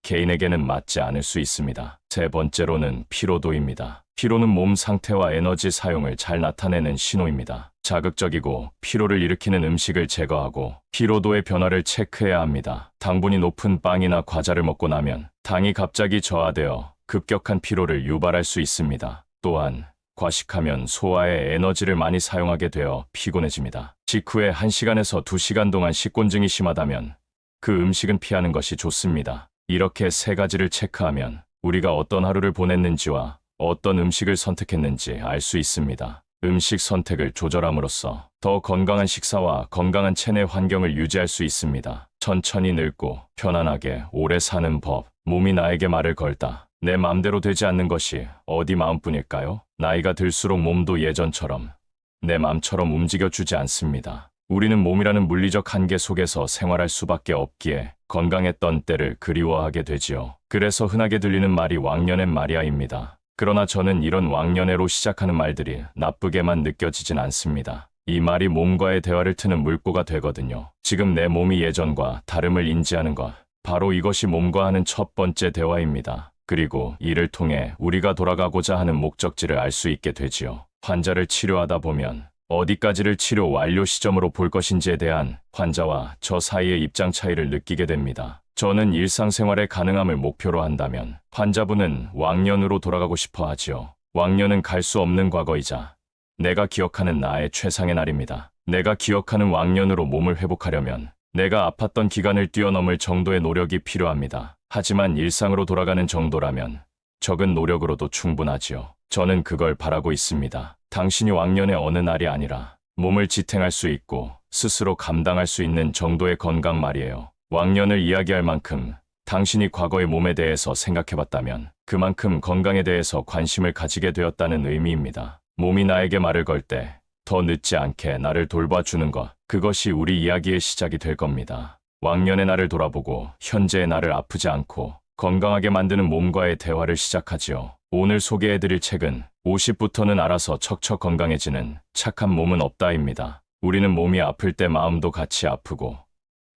Speaker 1: 개인에게는 맞지 않을 수 있습니다. 세 번째로는 피로도입니다. 피로는 몸 상태와 에너지 사용을 잘 나타내는 신호입니다. 자극적이고 피로를 일으키는 음식을 제거하고 피로도의 변화를 체크해야 합니다. 당분이 높은 빵이나 과자를 먹고 나면 당이 갑자기 저하되어 급격한 피로를 유발할 수 있습니다. 또한 과식하면 소화에 에너지를 많이 사용하게 되어 피곤해집니다. 직후에 1시간에서 2시간 동안 식곤증이 심하다면 그 음식은 피하는 것이 좋습니다. 이렇게 세 가지를 체크하면 우리가 어떤 하루를 보냈는지와 어떤 음식을 선택했는지 알 수 있습니다. 음식 선택을 조절함으로써 더 건강한 식사와 건강한 체내 환경을 유지할 수 있습니다. 천천히 늙고 편안하게 오래 사는 법. 몸이 나에게 말을 걸다. 내 마음대로 되지 않는 것이 어디 마음뿐일까요? 나이가 들수록 몸도 예전처럼 내 마음처럼 움직여주지 않습니다. 우리는 몸이라는 물리적 한계 속에서 생활할 수밖에 없기에 건강했던 때를 그리워하게 되지요. 그래서 흔하게 들리는 말이 왕년엔 말이야입니다. 그러나 저는 이런 왕년애로 시작하는 말들이 나쁘게만 느껴지진 않습니다. 이 말이 몸과의 대화를 트는 물꼬가 되거든요. 지금 내 몸이 예전과 다름을 인지하는 것, 바로 이것이 몸과 하는 첫 번째 대화입니다. 그리고 이를 통해 우리가 돌아가고자 하는 목적지를 알 수 있게 되지요. 환자를 치료하다 보면 어디까지를 치료 완료 시점으로 볼 것인지에 대한 환자와 저 사이의 입장 차이를 느끼게 됩니다. 저는 일상생활의 가능함을 목표로 한다면 환자분은 왕년으로 돌아가고 싶어 하지요. 왕년은 갈 수 없는 과거이자 내가 기억하는 나의 최상의 날입니다. 내가 기억하는 왕년으로 몸을 회복하려면 내가 아팠던 기간을 뛰어넘을 정도의 노력이 필요합니다. 하지만 일상으로 돌아가는 정도라면 적은 노력으로도 충분하지요. 저는 그걸 바라고 있습니다. 당신이 왕년의 어느 날이 아니라 몸을 지탱할 수 있고 스스로 감당할 수 있는 정도의 건강 말이에요. 왕년을 이야기할 만큼 당신이 과거의 몸에 대해서 생각해봤다면 그만큼 건강에 대해서 관심을 가지게 되었다는 의미입니다. 몸이 나에게 말을 걸 때 더 늦지 않게 나를 돌봐주는 것, 그것이 우리 이야기의 시작이 될 겁니다. 왕년의 나를 돌아보고 현재의 나를 아프지 않고 건강하게 만드는 몸과의 대화를 시작하지요. 오늘 소개해드릴 책은 50부터는 알아서 척척 건강해지는 착한 몸은 없다입니다. 우리는 몸이 아플 때 마음도 같이 아프고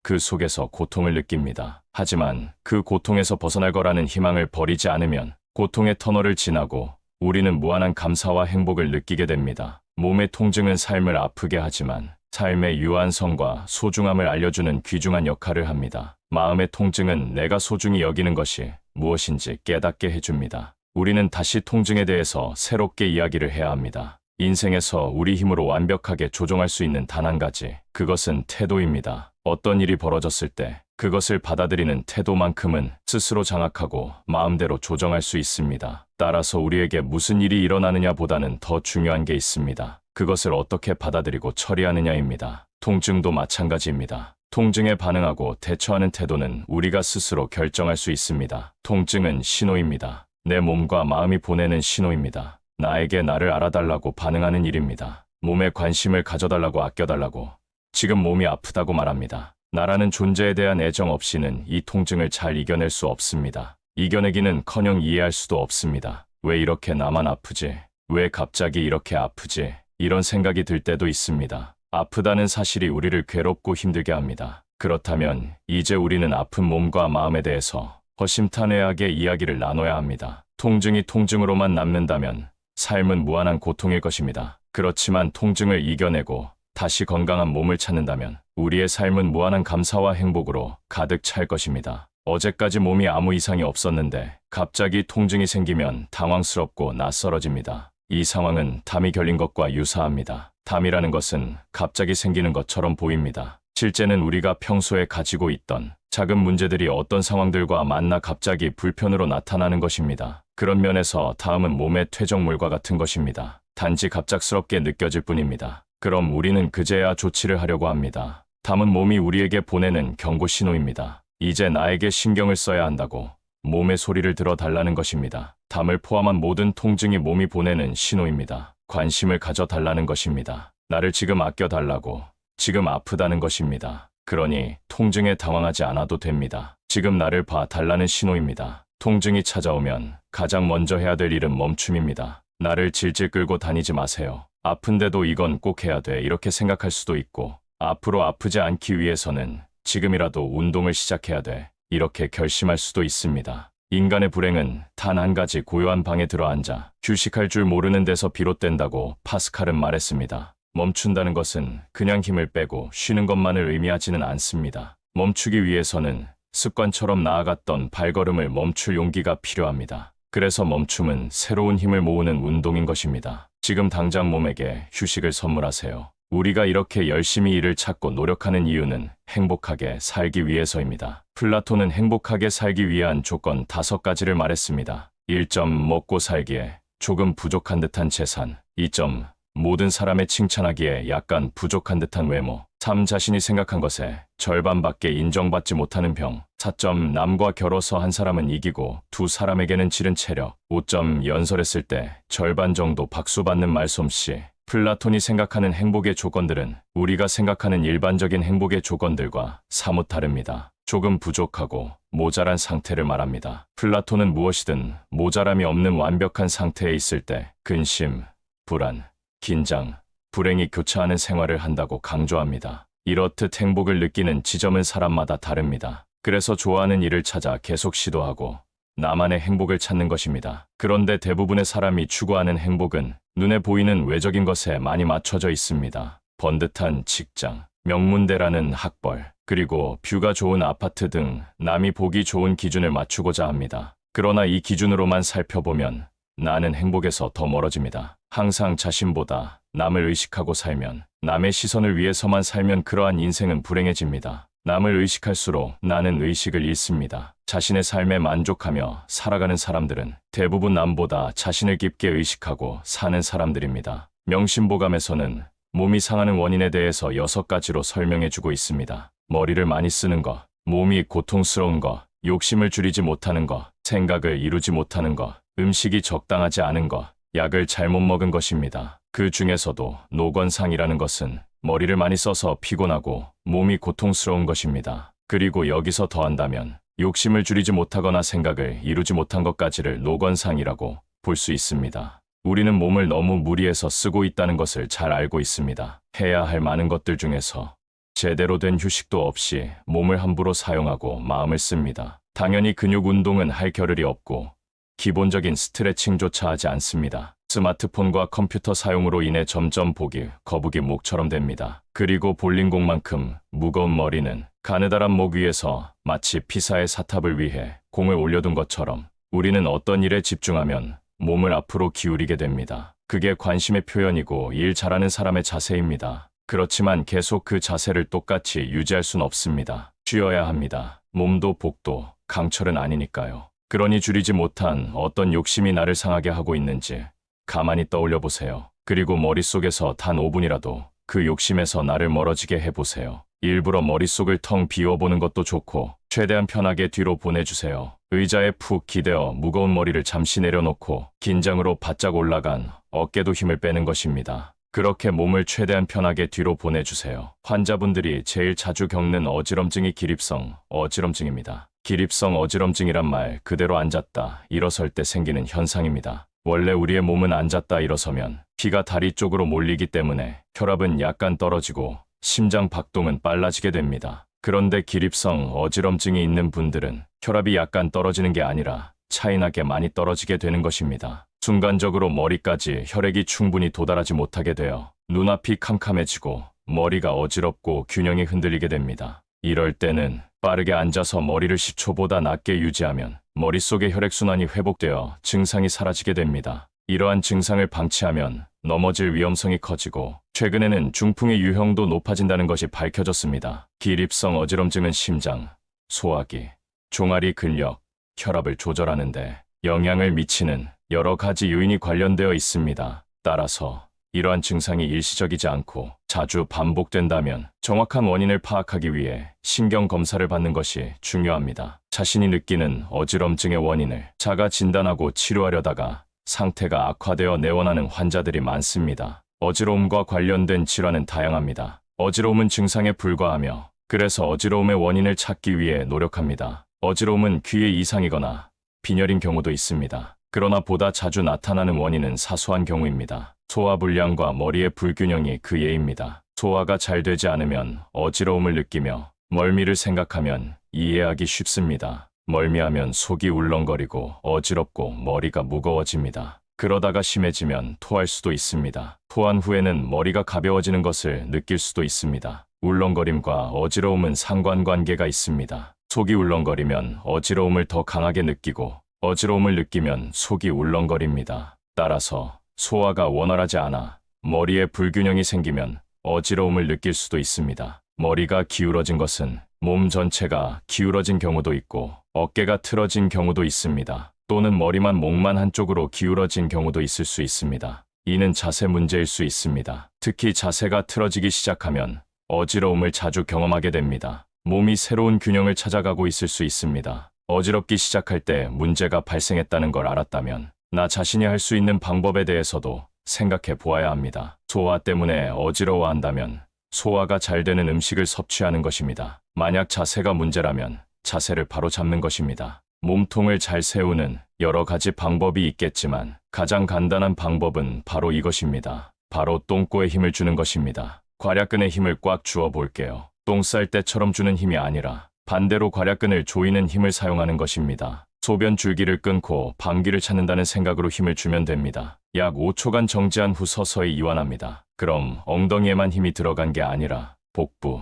Speaker 1: 그 속에서 고통을 느낍니다. 하지만 그 고통에서 벗어날 거라는 희망을 버리지 않으면 고통의 터널을 지나고 우리는 무한한 감사와 행복을 느끼게 됩니다. 몸의 통증은 삶을 아프게 하지만 삶의 유한성과 소중함을 알려주는 귀중한 역할을 합니다. 마음의 통증은 내가 소중히 여기는 것이 무엇인지 깨닫게 해줍니다. 우리는 다시 통증에 대해서 새롭게 이야기를 해야 합니다. 인생에서 우리 힘으로 완벽하게 조종할 수 있는 단 한 가지, 그것은 태도입니다. 어떤 일이 벌어졌을 때 그것을 받아들이는 태도만큼은 스스로 장악하고 마음대로 조정할 수 있습니다. 따라서 우리에게 무슨 일이 일어나느냐보다는 더 중요한 게 있습니다. 그것을 어떻게 받아들이고 처리하느냐입니다. 통증도 마찬가지입니다. 통증에 반응하고 대처하는 태도는 우리가 스스로 결정할 수 있습니다. 통증은 신호입니다. 내 몸과 마음이 보내는 신호입니다. 나에게 나를 알아달라고 반응하는 일입니다. 몸에 관심을 가져달라고, 아껴달라고, 지금 몸이 아프다고 말합니다. 나라는 존재에 대한 애정 없이는 이 통증을 잘 이겨낼 수 없습니다. 이겨내기는커녕 이해할 수도 없습니다. 왜 이렇게 나만 아프지? 왜 갑자기 이렇게 아프지? 이런 생각이 들 때도 있습니다. 아프다는 사실이 우리를 괴롭고 힘들게 합니다. 그렇다면 이제 우리는 아픈 몸과 마음에 대해서 허심탄회하게 이야기를 나눠야 합니다. 통증이 통증으로만 남는다면 삶은 무한한 고통일 것입니다. 그렇지만 통증을 이겨내고 다시 건강한 몸을 찾는다면 우리의 삶은 무한한 감사와 행복으로 가득 찰 것입니다. 어제까지 몸이 아무 이상이 없었는데 갑자기 통증이 생기면 당황스럽고 낯설어집니다. 이 상황은 담이 결린 것과 유사합니다. 담이라는 것은 갑자기 생기는 것처럼 보입니다. 실제는 우리가 평소에 가지고 있던 작은 문제들이 어떤 상황들과 만나 갑자기 불편으로 나타나는 것입니다. 그런 면에서 담은 몸의 퇴적물과 같은 것입니다. 단지 갑작스럽게 느껴질 뿐입니다. 그럼 우리는 그제야 조치를 하려고 합니다. 담은 몸이 우리에게 보내는 경고 신호입니다. 이제 나에게 신경을 써야 한다고 몸의 소리를 들어달라는 것입니다. 담을 포함한 모든 통증이 몸이 보내는 신호입니다. 관심을 가져달라는 것입니다. 나를 지금 아껴달라고, 지금 아프다는 것입니다. 그러니 통증에 당황하지 않아도 됩니다. 지금 나를 봐달라는 신호입니다. 통증이 찾아오면 가장 먼저 해야 될 일은 멈춤입니다. 나를 질질 끌고 다니지 마세요. 아픈데도 이건 꼭 해야 돼 이렇게 생각할 수도 있고, 앞으로 아프지 않기 위해서는 지금이라도 운동을 시작해야 돼 이렇게 결심할 수도 있습니다. 인간의 불행은 단 한 가지 고요한 방에 들어앉아 휴식할 줄 모르는 데서 비롯된다고 파스칼은 말했습니다. 멈춘다는 것은 그냥 힘을 빼고 쉬는 것만을 의미하지는 않습니다. 멈추기 위해서는 습관처럼 나아갔던 발걸음을 멈출 용기가 필요합니다. 그래서 멈춤은 새로운 힘을 모으는 운동인 것입니다. 지금 당장 몸에게 휴식을 선물하세요. 우리가 이렇게 열심히 일을 찾고 노력하는 이유는 행복하게 살기 위해서입니다. 플라톤은 행복하게 살기 위한 조건 5가지를 말했습니다. 1점 먹고 살기에 조금 부족한 듯한 재산. 2점 모든 사람의 칭찬하기에 약간 부족한 듯한 외모. 3 자신이 생각한 것에 절반밖에 인정받지 못하는 병. 4점 남과 겨뤄서 한 사람은 이기고 두 사람에게는 지른 체력. 5점 연설했을 때 절반 정도 박수받는 말솜씨. 플라톤이 생각하는 행복의 조건들은 우리가 생각하는 일반적인 행복의 조건들과 사뭇 다릅니다. 조금 부족하고 모자란 상태를 말합니다. 플라톤은 무엇이든 모자람이 없는 완벽한 상태에 있을 때 근심, 불안, 긴장, 불행이 교차하는 생활을 한다고 강조합니다. 이렇듯 행복을 느끼는 지점은 사람마다 다릅니다. 그래서 좋아하는 일을 찾아 계속 시도하고 나만의 행복을 찾는 것입니다. 그런데 대부분의 사람이 추구하는 행복은 눈에 보이는 외적인 것에 많이 맞춰져 있습니다. 번듯한 직장, 명문대라는 학벌, 그리고 뷰가 좋은 아파트 등 남이 보기 좋은 기준을 맞추고자 합니다. 그러나 이 기준으로만 살펴보면 나는 행복에서 더 멀어집니다. 항상 자신보다 남을 의식하고 살면, 남의 시선을 위해서만 살면 그러한 인생은 불행해집니다. 남을 의식할수록 나는 의식을 잃습니다. 자신의 삶에 만족하며 살아가는 사람들은 대부분 남보다 자신을 깊게 의식하고 사는 사람들입니다. 명심보감에서는 몸이 상하는 원인에 대해서 6가지로 설명해주고 있습니다. 머리를 많이 쓰는 것, 몸이 고통스러운 것, 욕심을 줄이지 못하는 것, 생각을 이루지 못하는 것, 음식이 적당하지 않은 것, 약을 잘못 먹은 것입니다. 그 중에서도 노건상이라는 것은 머리를 많이 써서 피곤하고 몸이 고통스러운 것입니다. 그리고 여기서 더한다면 욕심을 줄이지 못하거나 생각을 이루지 못한 것까지를 노건상이라고 볼 수 있습니다. 우리는 몸을 너무 무리해서 쓰고 있다는 것을 잘 알고 있습니다. 해야 할 많은 것들 중에서 제대로 된 휴식도 없이 몸을 함부로 사용하고 마음을 씁니다. 당연히 근육 운동은 할 겨를이 없고 기본적인 스트레칭조차 하지 않습니다. 스마트폰과 컴퓨터 사용으로 인해 점점 보기, 거북이 목처럼 됩니다. 그리고 볼링공만큼 무거운 머리는 가느다란 목 위에서 마치 피사의 사탑을 위해 공을 올려둔 것처럼 우리는 어떤 일에 집중하면 몸을 앞으로 기울이게 됩니다. 그게 관심의 표현이고 일 잘하는 사람의 자세입니다. 그렇지만 계속 그 자세를 똑같이 유지할 순 없습니다. 쉬어야 합니다. 몸도 복도, 강철은 아니니까요. 그러니 줄이지 못한 어떤 욕심이 나를 상하게 하고 있는지 가만히 떠올려 보세요. 그리고 머릿속에서 단 5분이라도 그 욕심에서 나를 멀어지게 해보세요. 일부러 머릿속을 텅 비워보는 것도 좋고 최대한 편하게 뒤로 보내주세요. 의자에 푹 기대어 무거운 머리를 잠시 내려놓고 긴장으로 바짝 올라간 어깨도 힘을 빼는 것입니다. 그렇게 몸을 최대한 편하게 뒤로 보내주세요. 환자분들이 제일 자주 겪는 어지럼증이 기립성 어지럼증입니다. 기립성 어지럼증이란 말 그대로 앉았다, 일어설 때 생기는 현상입니다. 원래 우리의 몸은 앉았다 일어서면 피가 다리 쪽으로 몰리기 때문에 혈압은 약간 떨어지고 심장 박동은 빨라지게 됩니다. 그런데 기립성 어지럼증이 있는 분들은 혈압이 약간 떨어지는 게 아니라 차이나게 많이 떨어지게 되는 것입니다. 순간적으로 머리까지 혈액이 충분히 도달하지 못하게 되어 눈앞이 캄캄해지고 머리가 어지럽고 균형이 흔들리게 됩니다. 이럴 때는 빠르게 앉아서 머리를 10초보다 낮게 유지하면 머릿속의 혈액순환이 회복되어 증상이 사라지게 됩니다. 이러한 증상을 방치하면 넘어질 위험성이 커지고 최근에는 중풍의 유형도 높아진다는 것이 밝혀졌습니다. 기립성 어지럼증은 심장, 소화기, 종아리 근력, 혈압을 조절하는 데 영향을 미치는 여러 가지 요인이 관련되어 있습니다. 따라서 이러한 증상이 일시적이지 않고 자주 반복된다면 정확한 원인을 파악하기 위해 신경 검사를 받는 것이 중요합니다. 자신이 느끼는 어지럼증의 원인을 자가 진단하고 치료하려다가 상태가 악화되어 내원하는 환자들이 많습니다. 어지러움과 관련된 질환은 다양합니다. 어지러움은 증상에 불과하며 그래서 어지러움의 원인을 찾기 위해 노력합니다. 어지러움은 귀에 이상이거나 빈혈인 경우도 있습니다. 그러나 보다 자주 나타나는 원인은 사소한 경우입니다. 소화불량과 머리의 불균형이 그 예입니다. 소화가 잘 되지 않으면 어지러움을 느끼며 멀미를 생각하면 이해하기 쉽습니다. 멀미하면 속이 울렁거리고 어지럽고 머리가 무거워집니다. 그러다가 심해지면 토할 수도 있습니다. 토한 후에는 머리가 가벼워지는 것을 느낄 수도 있습니다. 울렁거림과 어지러움은 상관관계가 있습니다. 속이 울렁거리면 어지러움을 더 강하게 느끼고 어지러움을 느끼면 속이 울렁거립니다. 따라서 소화가 원활하지 않아 머리에 불균형이 생기면 어지러움을 느낄 수도 있습니다. 머리가 기울어진 것은 몸 전체가 기울어진 경우도 있고 어깨가 틀어진 경우도 있습니다. 또는 머리만 목만 한쪽으로 기울어진 경우도 있을 수 있습니다. 이는 자세 문제일 수 있습니다. 특히 자세가 틀어지기 시작하면 어지러움을 자주 경험하게 됩니다. 몸이 새로운 균형을 찾아가고 있을 수 있습니다. 어지럽기 시작할 때 문제가 발생했다는 걸 알았다면 나 자신이 할 수 있는 방법에 대해서도 생각해 보아야 합니다. 소화 때문에 어지러워한다면 소화가 잘 되는 음식을 섭취하는 것입니다. 만약 자세가 문제라면 자세를 바로 잡는 것입니다. 몸통을 잘 세우는 여러 가지 방법이 있겠지만 가장 간단한 방법은 바로 이것입니다. 바로 똥꼬에 힘을 주는 것입니다. 괄약근에 힘을 꽉 주어 볼게요. 똥 쌀 때처럼 주는 힘이 아니라 반대로 괄약근을 조이는 힘을 사용하는 것입니다. 소변 줄기를 끊고 방귀를 찾는다는 생각으로 힘을 주면 됩니다. 약 5초간 정지한 후 서서히 이완합니다. 그럼 엉덩이에만 힘이 들어간 게 아니라 복부,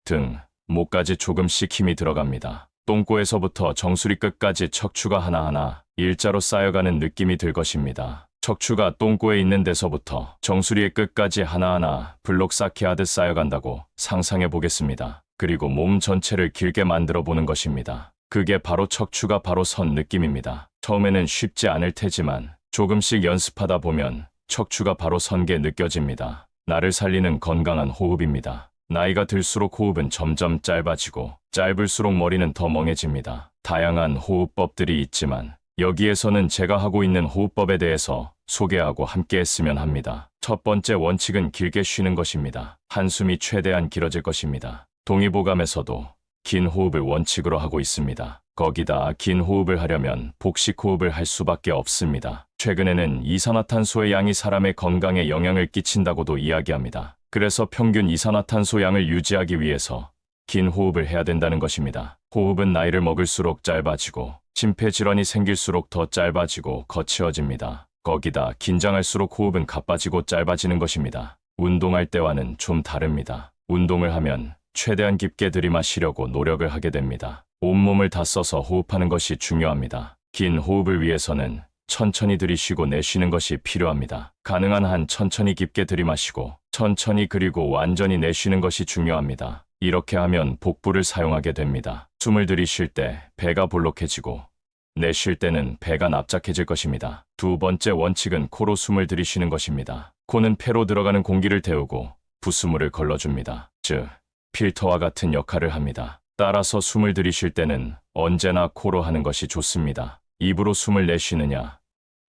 Speaker 1: 등, 목까지 조금씩 힘이 들어갑니다. 똥꼬에서부터 정수리 끝까지 척추가 하나하나 일자로 쌓여가는 느낌이 들 것입니다. 척추가 똥꼬에 있는 데서부터 정수리의 끝까지 하나하나 블록 쌓기 하듯 쌓여간다고 상상해 보겠습니다. 그리고 몸 전체를 길게 만들어 보는 것입니다. 그게 바로 척추가 바로 선 느낌입니다. 처음에는 쉽지 않을 테지만 조금씩 연습하다 보면 척추가 바로 선 게 느껴집니다. 나를 살리는 건강한 호흡입니다. 나이가 들수록 호흡은 점점 짧아지고 짧을수록 머리는 더 멍해집니다. 다양한 호흡법들이 있지만 여기에서는 제가 하고 있는 호흡법에 대해서 소개하고 함께 했으면 합니다. 첫 번째 원칙은 길게 쉬는 것입니다. 한숨이 최대한 길어질 것입니다. 동의보감에서도 긴 호흡을 원칙으로 하고 있습니다. 거기다 긴 호흡을 하려면 복식 호흡을 할 수밖에 없습니다. 최근에는 이산화탄소의 양이 사람의 건강에 영향을 끼친다고도 이야기합니다. 그래서 평균 이산화탄소 양을 유지하기 위해서 긴 호흡을 해야 된다는 것입니다. 호흡은 나이를 먹을수록 짧아지고 심폐질환이 생길수록 더 짧아지고 거칠어집니다. 거기다 긴장할수록 호흡은 가빠지고 짧아지는 것입니다. 운동할 때와는 좀 다릅니다. 운동을 하면 최대한 깊게 들이마시려고 노력을 하게 됩니다. 온몸을 다 써서 호흡하는 것이 중요합니다. 긴 호흡을 위해서는 천천히 들이쉬고 내쉬는 것이 필요합니다. 가능한 한 천천히 깊게 들이마시고 천천히 그리고 완전히 내쉬는 것이 중요합니다. 이렇게 하면 복부를 사용하게 됩니다. 숨을 들이쉴 때 배가 볼록해지고 내쉴 때는 배가 납작해질 것입니다. 두 번째 원칙은 코로 숨을 들이쉬는 것입니다. 코는 폐로 들어가는 공기를 태우고 부수물을 걸러줍니다. 즉, 필터와 같은 역할을 합니다. 따라서 숨을 들이쉴 때는 언제나 코로 하는 것이 좋습니다. 입으로 숨을 내쉬느냐,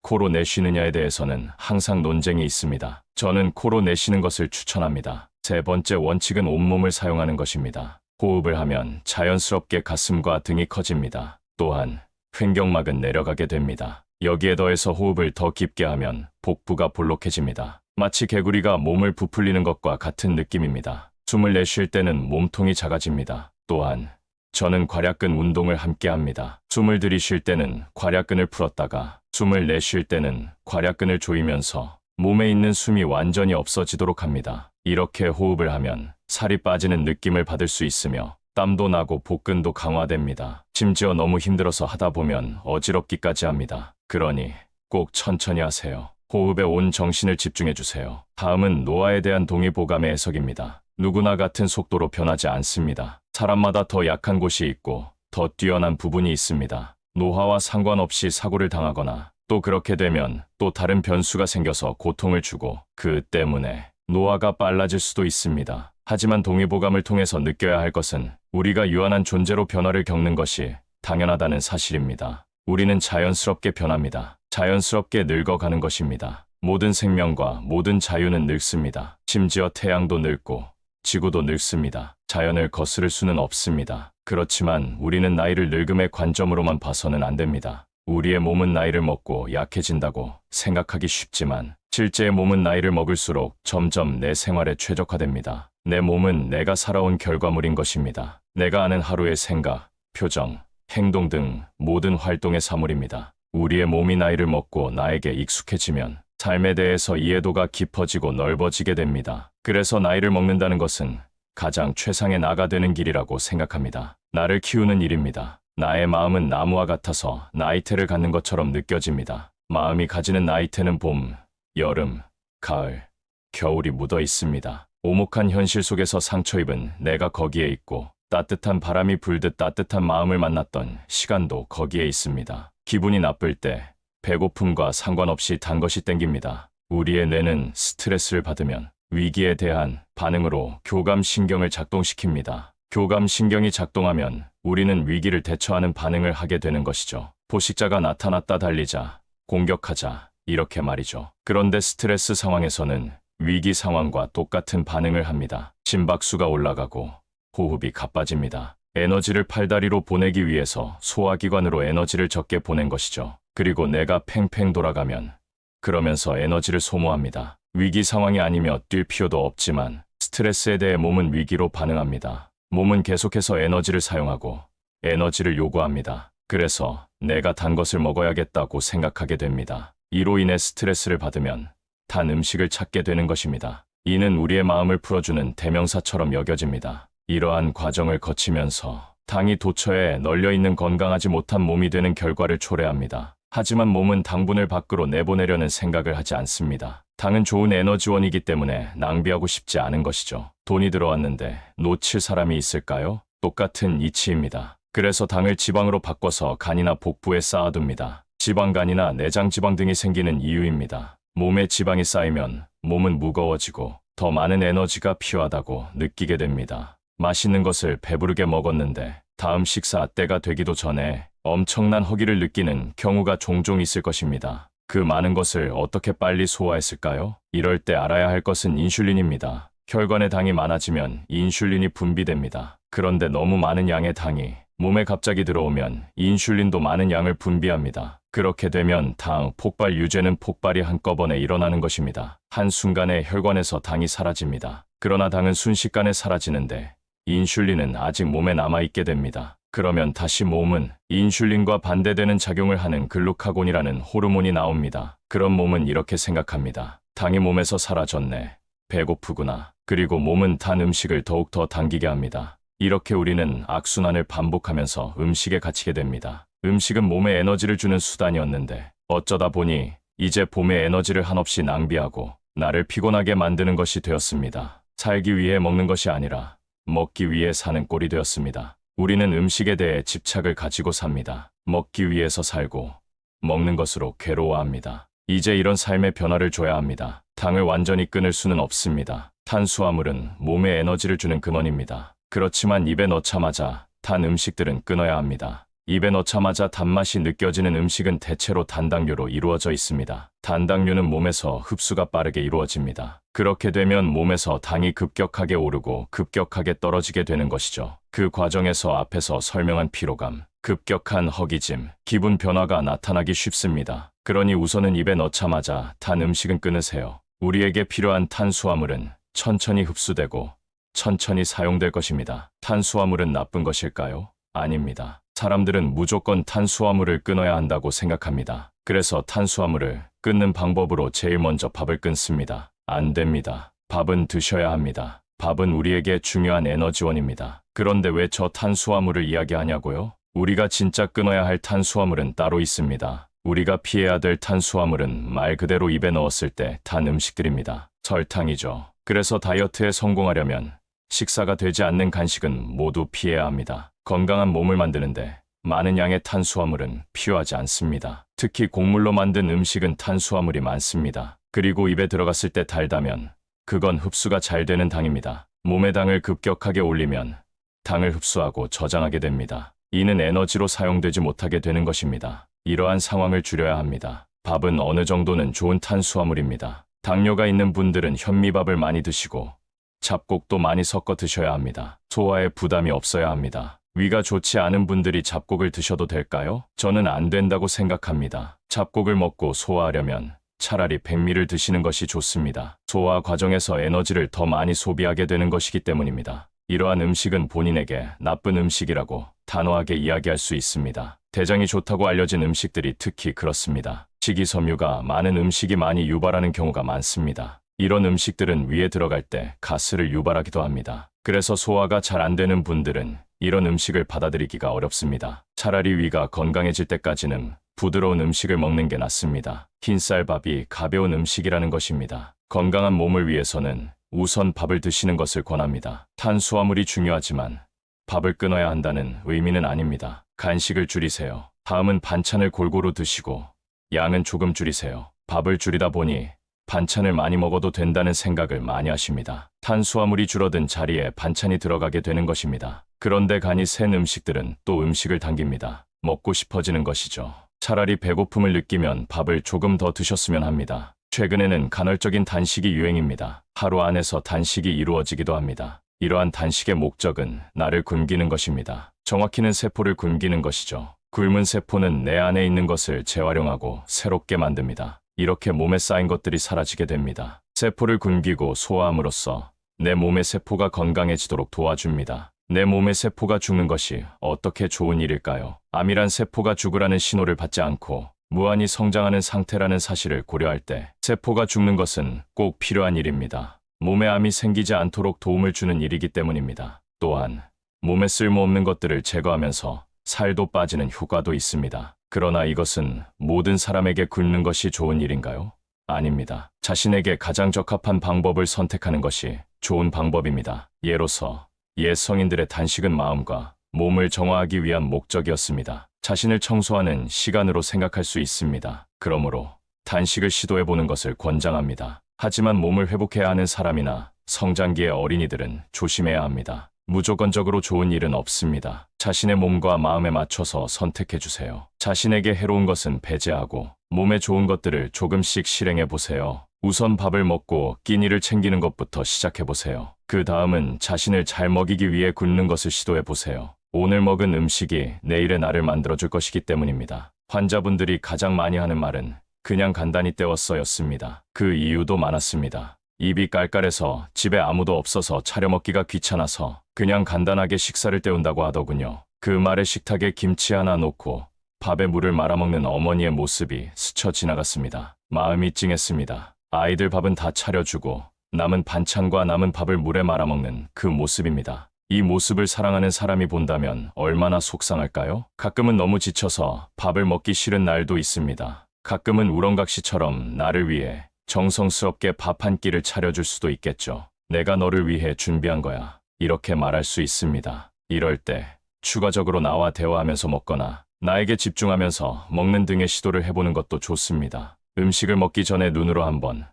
Speaker 1: 코로 내쉬느냐에 대해서는 항상 논쟁이 있습니다. 저는 코로 내쉬는 것을 추천합니다. 세 번째 원칙은 온몸을 사용하는 것입니다. 호흡을 하면 자연스럽게 가슴과 등이 커집니다. 또한 횡격막은 내려가게 됩니다. 여기에 더해서 호흡을 더 깊게 하면 복부가 볼록해집니다. 마치 개구리가 몸을 부풀리는 것과 같은 느낌입니다. 숨을 내쉴 때는 몸통이 작아집니다. 또한 저는 괄약근 운동을 함께 합니다. 숨을 들이쉴 때는 괄약근을 풀었다가 숨을 내쉴 때는 괄약근을 조이면서 몸에 있는 숨이 완전히 없어지도록 합니다. 이렇게 호흡을 하면 살이 빠지는 느낌을 받을 수 있으며 땀도 나고 복근도 강화됩니다. 심지어 너무 힘들어서 하다 보면 어지럽기까지 합니다. 그러니 꼭 천천히 하세요. 호흡에 온 정신을 집중해 주세요. 다음은 노화에 대한 동의보감의 해석입니다. 누구나 같은 속도로 변하지 않습니다. 사람마다 더 약한 곳이 있고 더 뛰어난 부분이 있습니다. 노화와 상관없이 사고를 당하거나 또 그렇게 되면 또 다른 변수가 생겨서 고통을 주고 그 때문에 노화가 빨라질 수도 있습니다. 하지만 동의보감을 통해서 느껴야 할 것은 우리가 유한한 존재로 변화를 겪는 것이 당연하다는 사실입니다. 우리는 자연스럽게 변합니다. 자연스럽게 늙어가는 것입니다. 모든 생명과 모든 자유는 늙습니다. 심지어 태양도 늙고 지구도 늙습니다. 자연을 거스를 수는 없습니다. 그렇지만 우리는 나이를 늙음의 관점으로만 봐서는 안 됩니다. 우리의 몸은 나이를 먹고 약해진다고 생각하기 쉽지만 실제 몸은 나이를 먹을수록 점점 내 생활에 최적화됩니다. 내 몸은 내가 살아온 결과물인 것입니다. 내가 하는 하루의 생각, 표정, 행동 등 모든 활동의 사물입니다. 우리의 몸이 나이를 먹고 나에게 익숙해지면 삶에 대해서 이해도가 깊어지고 넓어지게 됩니다. 그래서 나이를 먹는다는 것은 가장 최상의 나가 되는 길이라고 생각합니다. 나를 키우는 일입니다. 나의 마음은 나무와 같아서 나이테를 갖는 것처럼 느껴집니다. 마음이 가지는 나이테는 봄, 여름, 가을, 겨울이 묻어 있습니다. 오목한 현실 속에서 상처 입은 내가 거기에 있고 따뜻한 바람이 불듯 따뜻한 마음을 만났던 시간도 거기에 있습니다. 기분이 나쁠 때 배고픔과 상관없이 단 것이 땡깁니다. 우리의 뇌는 스트레스를 받으면 위기에 대한 반응으로 교감신경을 작동시킵니다. 교감신경이 작동하면 우리는 위기를 대처하는 반응을 하게 되는 것이죠. 포식자가 나타났다 달리자, 공격하자, 이렇게 말이죠. 그런데 스트레스 상황에서는 위기 상황과 똑같은 반응을 합니다. 심박수가 올라가고 호흡이 가빠집니다. 에너지를 팔다리로 보내기 위해서 소화기관으로 에너지를 적게 보낸 것이죠. 그리고 내가 팽팽 돌아가면 그러면서 에너지를 소모합니다. 위기 상황이 아니며 뛸 필요도 없지만 스트레스에 대해 몸은 위기로 반응합니다. 몸은 계속해서 에너지를 사용하고 에너지를 요구합니다. 그래서 내가 단 것을 먹어야겠다고 생각하게 됩니다. 이로 인해 스트레스를 받으면 단 음식을 찾게 되는 것입니다. 이는 우리의 마음을 풀어주는 대명사처럼 여겨집니다. 이러한 과정을 거치면서 당이 도처에 널려있는 건강하지 못한 몸이 되는 결과를 초래합니다. 하지만 몸은 당분을 밖으로 내보내려는 생각을 하지 않습니다. 당은 좋은 에너지원이기 때문에 낭비하고 싶지 않은 것이죠. 돈이 들어왔는데 놓칠 사람이 있을까요? 똑같은 이치입니다. 그래서 당을 지방으로 바꿔서 간이나 복부에 쌓아둡니다. 지방간이나 내장지방 등이 생기는 이유입니다. 몸에 지방이 쌓이면 몸은 무거워지고 더 많은 에너지가 필요하다고 느끼게 됩니다. 맛있는 것을 배부르게 먹었는데 다음 식사 때가 되기도 전에 엄청난 허기를 느끼는 경우가 종종 있을 것입니다. 그 많은 것을 어떻게 빨리 소화했을까요? 이럴 때 알아야 할 것은 인슐린입니다. 혈관에 당이 많아지면 인슐린이 분비됩니다. 그런데 너무 많은 양의 당이 몸에 갑자기 들어오면 인슐린도 많은 양을 분비합니다. 그렇게 되면 당 폭발 유죄는 폭발이 한꺼번에 일어나는 것입니다. 한순간에 혈관에서 당이 사라집니다. 그러나 당은 순식간에 사라지는데 인슐린은 아직 몸에 남아있게 됩니다. 그러면 다시 몸은 인슐린과 반대되는 작용을 하는 글루카곤이라는 호르몬이 나옵니다. 그런 몸은 이렇게 생각합니다. 당이 몸에서 사라졌네. 배고프구나. 그리고 몸은 단 음식을 더욱 더 당기게 합니다. 이렇게 우리는 악순환을 반복하면서 음식에 갇히게 됩니다. 음식은 몸에 에너지를 주는 수단이었는데 어쩌다 보니 이제 봄에 에너지를 한없이 낭비하고 나를 피곤하게 만드는 것이 되었습니다. 살기 위해 먹는 것이 아니라 먹기 위해 사는 꼴이 되었습니다. 우리는 음식에 대해 집착을 가지고 삽니다. 먹기 위해서 살고 먹는 것으로 괴로워합니다. 이제 이런 삶의 변화를 줘야 합니다. 당을 완전히 끊을 수는 없습니다. 탄수화물은 몸에 에너지를 주는 근원입니다. 그렇지만 입에 넣자마자 단 음식들은 끊어야 합니다. 입에 넣자마자 단맛이 느껴지는 음식은 대체로 단당류로 이루어져 있습니다. 단당류는 몸에서 흡수가 빠르게 이루어집니다. 그렇게 되면 몸에서 당이 급격하게 오르고 급격하게 떨어지게 되는 것이죠. 그 과정에서 앞에서 설명한 피로감, 급격한 허기짐, 기분 변화가 나타나기 쉽습니다. 그러니 우선은 입에 넣자마자 단 음식은 끊으세요. 우리에게 필요한 탄수화물은 천천히 흡수되고 천천히 사용될 것입니다. 탄수화물은 나쁜 것일까요? 아닙니다. 사람들은 무조건 탄수화물을 끊어야 한다고 생각합니다. 그래서 탄수화물을 끊는 방법으로 제일 먼저 밥을 끊습니다. 안 됩니다. 밥은 드셔야 합니다. 밥은 우리에게 중요한 에너지원입니다. 그런데 왜 저 탄수화물을 이야기하냐고요? 우리가 진짜 끊어야 할 탄수화물은 따로 있습니다. 우리가 피해야 될 탄수화물은 말 그대로 입에 넣었을 때 단 음식들입니다. 설탕이죠. 그래서 다이어트에 성공하려면 식사가 되지 않는 간식은 모두 피해야 합니다. 건강한 몸을 만드는데 많은 양의 탄수화물은 필요하지 않습니다. 특히 곡물로 만든 음식은 탄수화물이 많습니다. 그리고 입에 들어갔을 때 달다면 그건 흡수가 잘 되는 당입니다. 몸의 당을 급격하게 올리면 당을 흡수하고 저장하게 됩니다. 이는 에너지로 사용되지 못하게 되는 것입니다. 이러한 상황을 줄여야 합니다. 밥은 어느 정도는 좋은 탄수화물입니다. 당뇨가 있는 분들은 현미밥을 많이 드시고 잡곡도 많이 섞어 드셔야 합니다. 소화에 부담이 없어야 합니다. 위가 좋지 않은 분들이 잡곡을 드셔도 될까요? 저는 안 된다고 생각합니다. 잡곡을 먹고 소화하려면 차라리 백미를 드시는 것이 좋습니다. 소화 과정에서 에너지를 더 많이 소비하게 되는 것이기 때문입니다. 이러한 음식은 본인에게 나쁜 음식이라고 단호하게 이야기할 수 있습니다. 대장이 좋다고 알려진 음식들이 특히 그렇습니다. 식이섬유가 많은 음식이 많이 유발하는 경우가 많습니다. 이런 음식들은 위에 들어갈 때 가스를 유발하기도 합니다. 그래서 소화가 잘 안 되는 분들은 이런 음식을 받아들이기가 어렵습니다. 차라리 위가 건강해질 때까지는 부드러운 음식을 먹는 게 낫습니다. 흰쌀밥이 가벼운 음식이라는 것입니다. 건강한 몸을 위해서는 우선 밥을 드시는 것을 권합니다. 탄수화물이 중요하지만 밥을 끊어야 한다는 의미는 아닙니다. 간식을 줄이세요. 다음은 반찬을 골고루 드시고 양은 조금 줄이세요. 밥을 줄이다 보니 반찬을 많이 먹어도 된다는 생각을 많이 하십니다. 탄수화물이 줄어든 자리에 반찬이 들어가게 되는 것입니다. 그런데 간이 센 음식들은 또 음식을 당깁니다. 먹고 싶어지는 것이죠. 차라리 배고픔을 느끼면 밥을 조금 더 드셨으면 합니다. 최근에는 간헐적인 단식이 유행입니다. 하루 안에서 단식이 이루어지기도 합니다. 이러한 단식의 목적은 나를 굶기는 것입니다. 정확히는 세포를 굶기는 것이죠. 굶은 세포는 내 안에 있는 것을 재활용하고 새롭게 만듭니다. 이렇게 몸에 쌓인 것들이 사라지게 됩니다. 세포를 굶기고 소화함으로써 내 몸의 세포가 건강해지도록 도와줍니다. 내 몸의 세포가 죽는 것이 어떻게 좋은 일일까요? 암이란 세포가 죽으라는 신호를 받지 않고 무한히 성장하는 상태라는 사실을 고려할 때 세포가 죽는 것은 꼭 필요한 일입니다. 몸에 암이 생기지 않도록 도움을 주는 일이기 때문입니다. 또한 몸에 쓸모없는 것들을 제거하면서 살도 빠지는 효과도 있습니다. 그러나 이것은 모든 사람에게 굶는 것이 좋은 일인가요? 아닙니다. 자신에게 가장 적합한 방법을 선택하는 것이 좋은 방법입니다. 예로서 옛 성인들의 단식은 마음과 몸을 정화하기 위한 목적이었습니다. 자신을 청소하는 시간으로 생각할 수 있습니다. 그러므로 단식을 시도해보는 것을 권장합니다. 하지만 몸을 회복해야 하는 사람이나 성장기의 어린이들은 조심해야 합니다. 무조건적으로 좋은 일은 없습니다. 자신의 몸과 마음에 맞춰서 선택해주세요. 자신에게 해로운 것은 배제하고 몸에 좋은 것들을 조금씩 실행해보세요. 우선 밥을 먹고 끼니를 챙기는 것부터 시작해보세요. 그 다음은 자신을 잘 먹이기 위해 굶는 것을 시도해보세요. 오늘 먹은 음식이 내일의 나를 만들어줄 것이기 때문입니다. 환자분들이 가장 많이 하는 말은 그냥 간단히 때웠어였습니다. 그 이유도 많았습니다. 입이 깔깔해서 집에 아무도 없어서 차려 먹기가 귀찮아서 그냥 간단하게 식사를 때운다고 하더군요. 그 말에 식탁에 김치 하나 놓고 밥에 물을 말아먹는 어머니의 모습이 스쳐 지나갔습니다. 마음이 찡했습니다. 아이들 밥은 다 차려주고 남은 반찬과 남은 밥을 물에 말아먹는 그 모습입니다. 이 모습을 사랑하는 사람이 본다면 얼마나 속상할까요? 가끔은 너무 지쳐서 밥을 먹기 싫은 날도 있습니다. 가끔은 우렁각시처럼 나를 위해 정성스럽게 밥 한 끼를 차려줄 수도 있겠죠. 내가 너를 위해 준비한 거야. 이렇게 말할 수 있습니다. 이럴 때 추가적으로 나와 대화하면서 먹거나 나에게 집중하면서 먹는 등의 시도를 해보는 것도 좋습니다. 음식을 먹기 전에 눈으로 한번,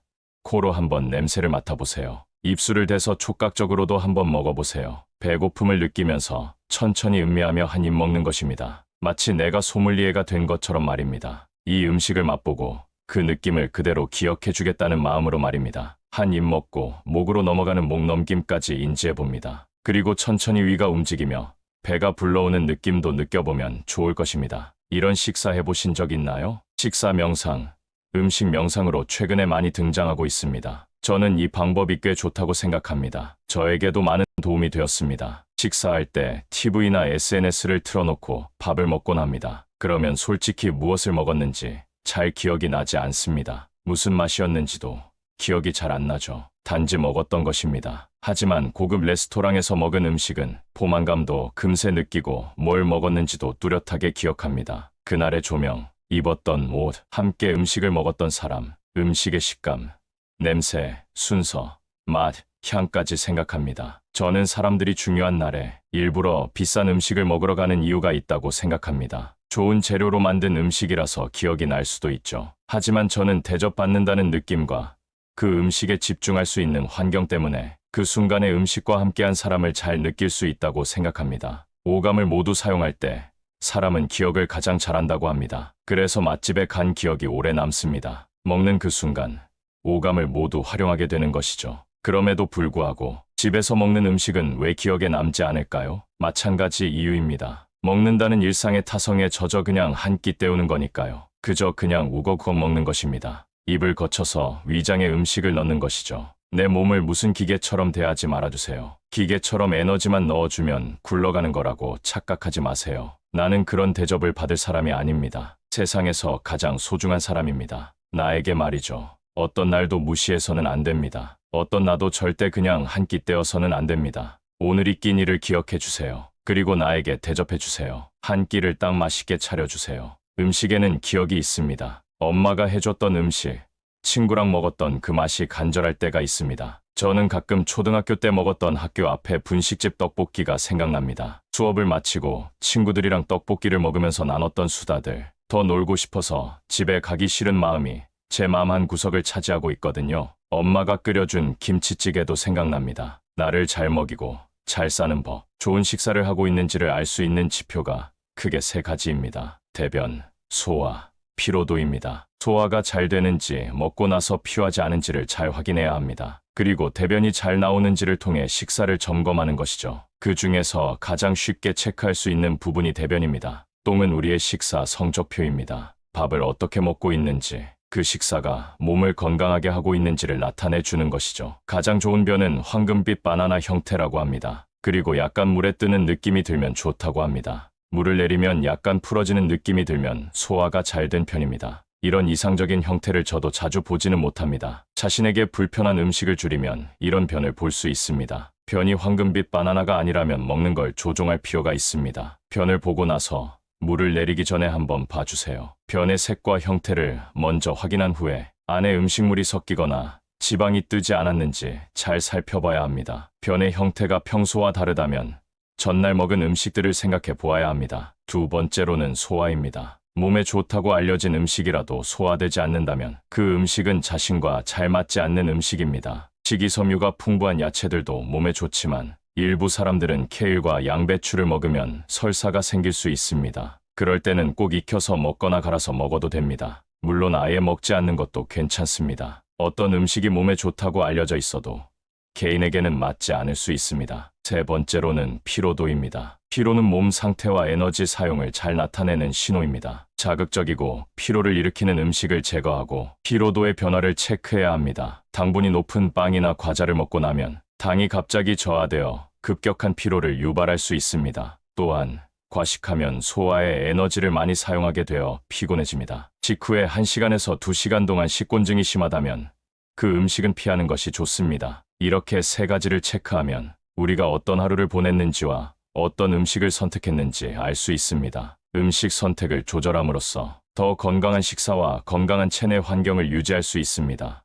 Speaker 1: 코로 한번 냄새를 맡아보세요. 입술을 대서 촉각적으로도 한번 먹어보세요. 배고픔을 느끼면서 천천히 음미하며 한 입 먹는 것입니다. 마치 내가 소믈리에가 된 것처럼 말입니다. 이 음식을 맛보고 그 느낌을 그대로 기억해 주겠다는 마음으로 말입니다. 한 입 먹고 목으로 넘어가는 목 넘김까지 인지해 봅니다. 그리고 천천히 위가 움직이며 배가 불러오는 느낌도 느껴보면 좋을 것입니다. 이런 식사 해보신 적 있나요? 식사 명상, 음식 명상으로 최근에 많이 등장하고 있습니다. 저는 이 방법이 꽤 좋다고 생각합니다. 저에게도 많은 도움이 되었습니다. 식사할 때 TV나 SNS를 틀어놓고 밥을 먹곤 합니다. 그러면 솔직히 무엇을 먹었는지 잘 기억이 나지 않습니다. 무슨 맛이었는지도 기억이 잘 안 나죠. 단지 먹었던 것입니다. 하지만 고급 레스토랑에서 먹은 음식은 포만감도 금세 느끼고 뭘 먹었는지도 뚜렷하게 기억합니다. 그날의 조명, 입었던 옷, 함께 음식을 먹었던 사람, 음식의 식감, 냄새, 순서, 맛, 향까지 생각합니다. 저는 사람들이 중요한 날에 일부러 비싼 음식을 먹으러 가는 이유가 있다고 생각합니다. 좋은 재료로 만든 음식이라서 기억이 날 수도 있죠. 하지만 저는 대접받는다는 느낌과 그 음식에 집중할 수 있는 환경 때문에 그 순간의 음식과 함께한 사람을 잘 느낄 수 있다고 생각합니다. 오감을 모두 사용할 때 사람은 기억을 가장 잘한다고 합니다. 그래서 맛집에 간 기억이 오래 남습니다. 먹는 그 순간 오감을 모두 활용하게 되는 것이죠. 그럼에도 불구하고 집에서 먹는 음식은 왜 기억에 남지 않을까요? 마찬가지 이유입니다. 먹는다는 일상의 타성에 젖어 그냥 한 끼 때우는 거니까요. 그저 그냥 우거우거 먹는 것입니다. 입을 거쳐서 위장에 음식을 넣는 것이죠. 내 몸을 무슨 기계처럼 대하지 말아주세요. 기계처럼 에너지만 넣어주면 굴러가는 거라고 착각하지 마세요. 나는 그런 대접을 받을 사람이 아닙니다. 세상에서 가장 소중한 사람입니다. 나에게 말이죠. 어떤 날도 무시해서는 안 됩니다. 어떤 나도 절대 그냥 한 끼 떼어서는 안 됩니다. 오늘 이 끼니를 기억해 주세요. 그리고 나에게 대접해 주세요. 한 끼를 딱 맛있게 차려주세요. 음식에는 기억이 있습니다. 엄마가 해줬던 음식, 친구랑 먹었던 그 맛이 간절할 때가 있습니다. 저는 가끔 초등학교 때 먹었던 학교 앞에 분식집 떡볶이가 생각납니다. 수업을 마치고 친구들이랑 떡볶이를 먹으면서 나눴던 수다들, 더 놀고 싶어서 집에 가기 싫은 마음이 제 마음 한 구석을 차지하고 있거든요. 엄마가 끓여준 김치찌개도 생각납니다. 나를 잘 먹이고 잘 싸는 법, 좋은 식사를 하고 있는지를 알 수 있는 지표가 크게 세 가지입니다. 대변, 소화, 피로도입니다. 소화가 잘 되는지 먹고 나서 피하지 않은지를 잘 확인해야 합니다. 그리고 대변이 잘 나오는지를 통해 식사를 점검하는 것이죠. 그 중에서 가장 쉽게 체크할 수 있는 부분이 대변입니다. 똥은 우리의 식사 성적표입니다. 밥을 어떻게 먹고 있는지, 그 식사가 몸을 건강하게 하고 있는지를 나타내 주는 것이죠. 가장 좋은 변은 황금빛 바나나 형태라고 합니다. 그리고 약간 물에 뜨는 느낌이 들면 좋다고 합니다. 물을 내리면 약간 풀어지는 느낌이 들면 소화가 잘 된 편입니다. 이런 이상적인 형태를 저도 자주 보지는 못합니다. 자신에게 불편한 음식을 줄이면 이런 변을 볼 수 있습니다. 변이 황금빛 바나나가 아니라면 먹는 걸 조종할 필요가 있습니다. 변을 보고 나서 물을 내리기 전에 한번 봐주세요. 변의 색과 형태를 먼저 확인한 후에 안에 음식물이 섞이거나 지방이 뜨지 않았는지 잘 살펴봐야 합니다. 변의 형태가 평소와 다르다면 전날 먹은 음식들을 생각해 보아야 합니다. 두 번째로는 소화입니다. 몸에 좋다고 알려진 음식이라도 소화되지 않는다면 그 음식은 자신과 잘 맞지 않는 음식입니다. 식이섬유가 풍부한 야채들도 몸에 좋지만 일부 사람들은 케일과 양배추를 먹으면 설사가 생길 수 있습니다. 그럴 때는 꼭 익혀서 먹거나 갈아서 먹어도 됩니다. 물론 아예 먹지 않는 것도 괜찮습니다. 어떤 음식이 몸에 좋다고 알려져 있어도 개인에게는 맞지 않을 수 있습니다. 세 번째로는 피로도입니다. 피로는 몸 상태와 에너지 사용을 잘 나타내는 신호입니다. 자극적이고 피로를 일으키는 음식을 제거하고 피로도의 변화를 체크해야 합니다. 당분이 높은 빵이나 과자를 먹고 나면 당이 갑자기 저하되어 급격한 피로를 유발할 수 있습니다. 또한 과식하면 소화에 에너지를 많이 사용하게 되어 피곤해집니다. 직후에 1시간에서 2시간 동안 식곤증이 심하다면 그 음식은 피하는 것이 좋습니다. 이렇게 세 가지를 체크하면 우리가 어떤 하루를 보냈는지와 어떤 음식을 선택했는지 알 수 있습니다. 음식 선택을 조절함으로써 더 건강한 식사와 건강한 체내 환경을 유지할 수 있습니다.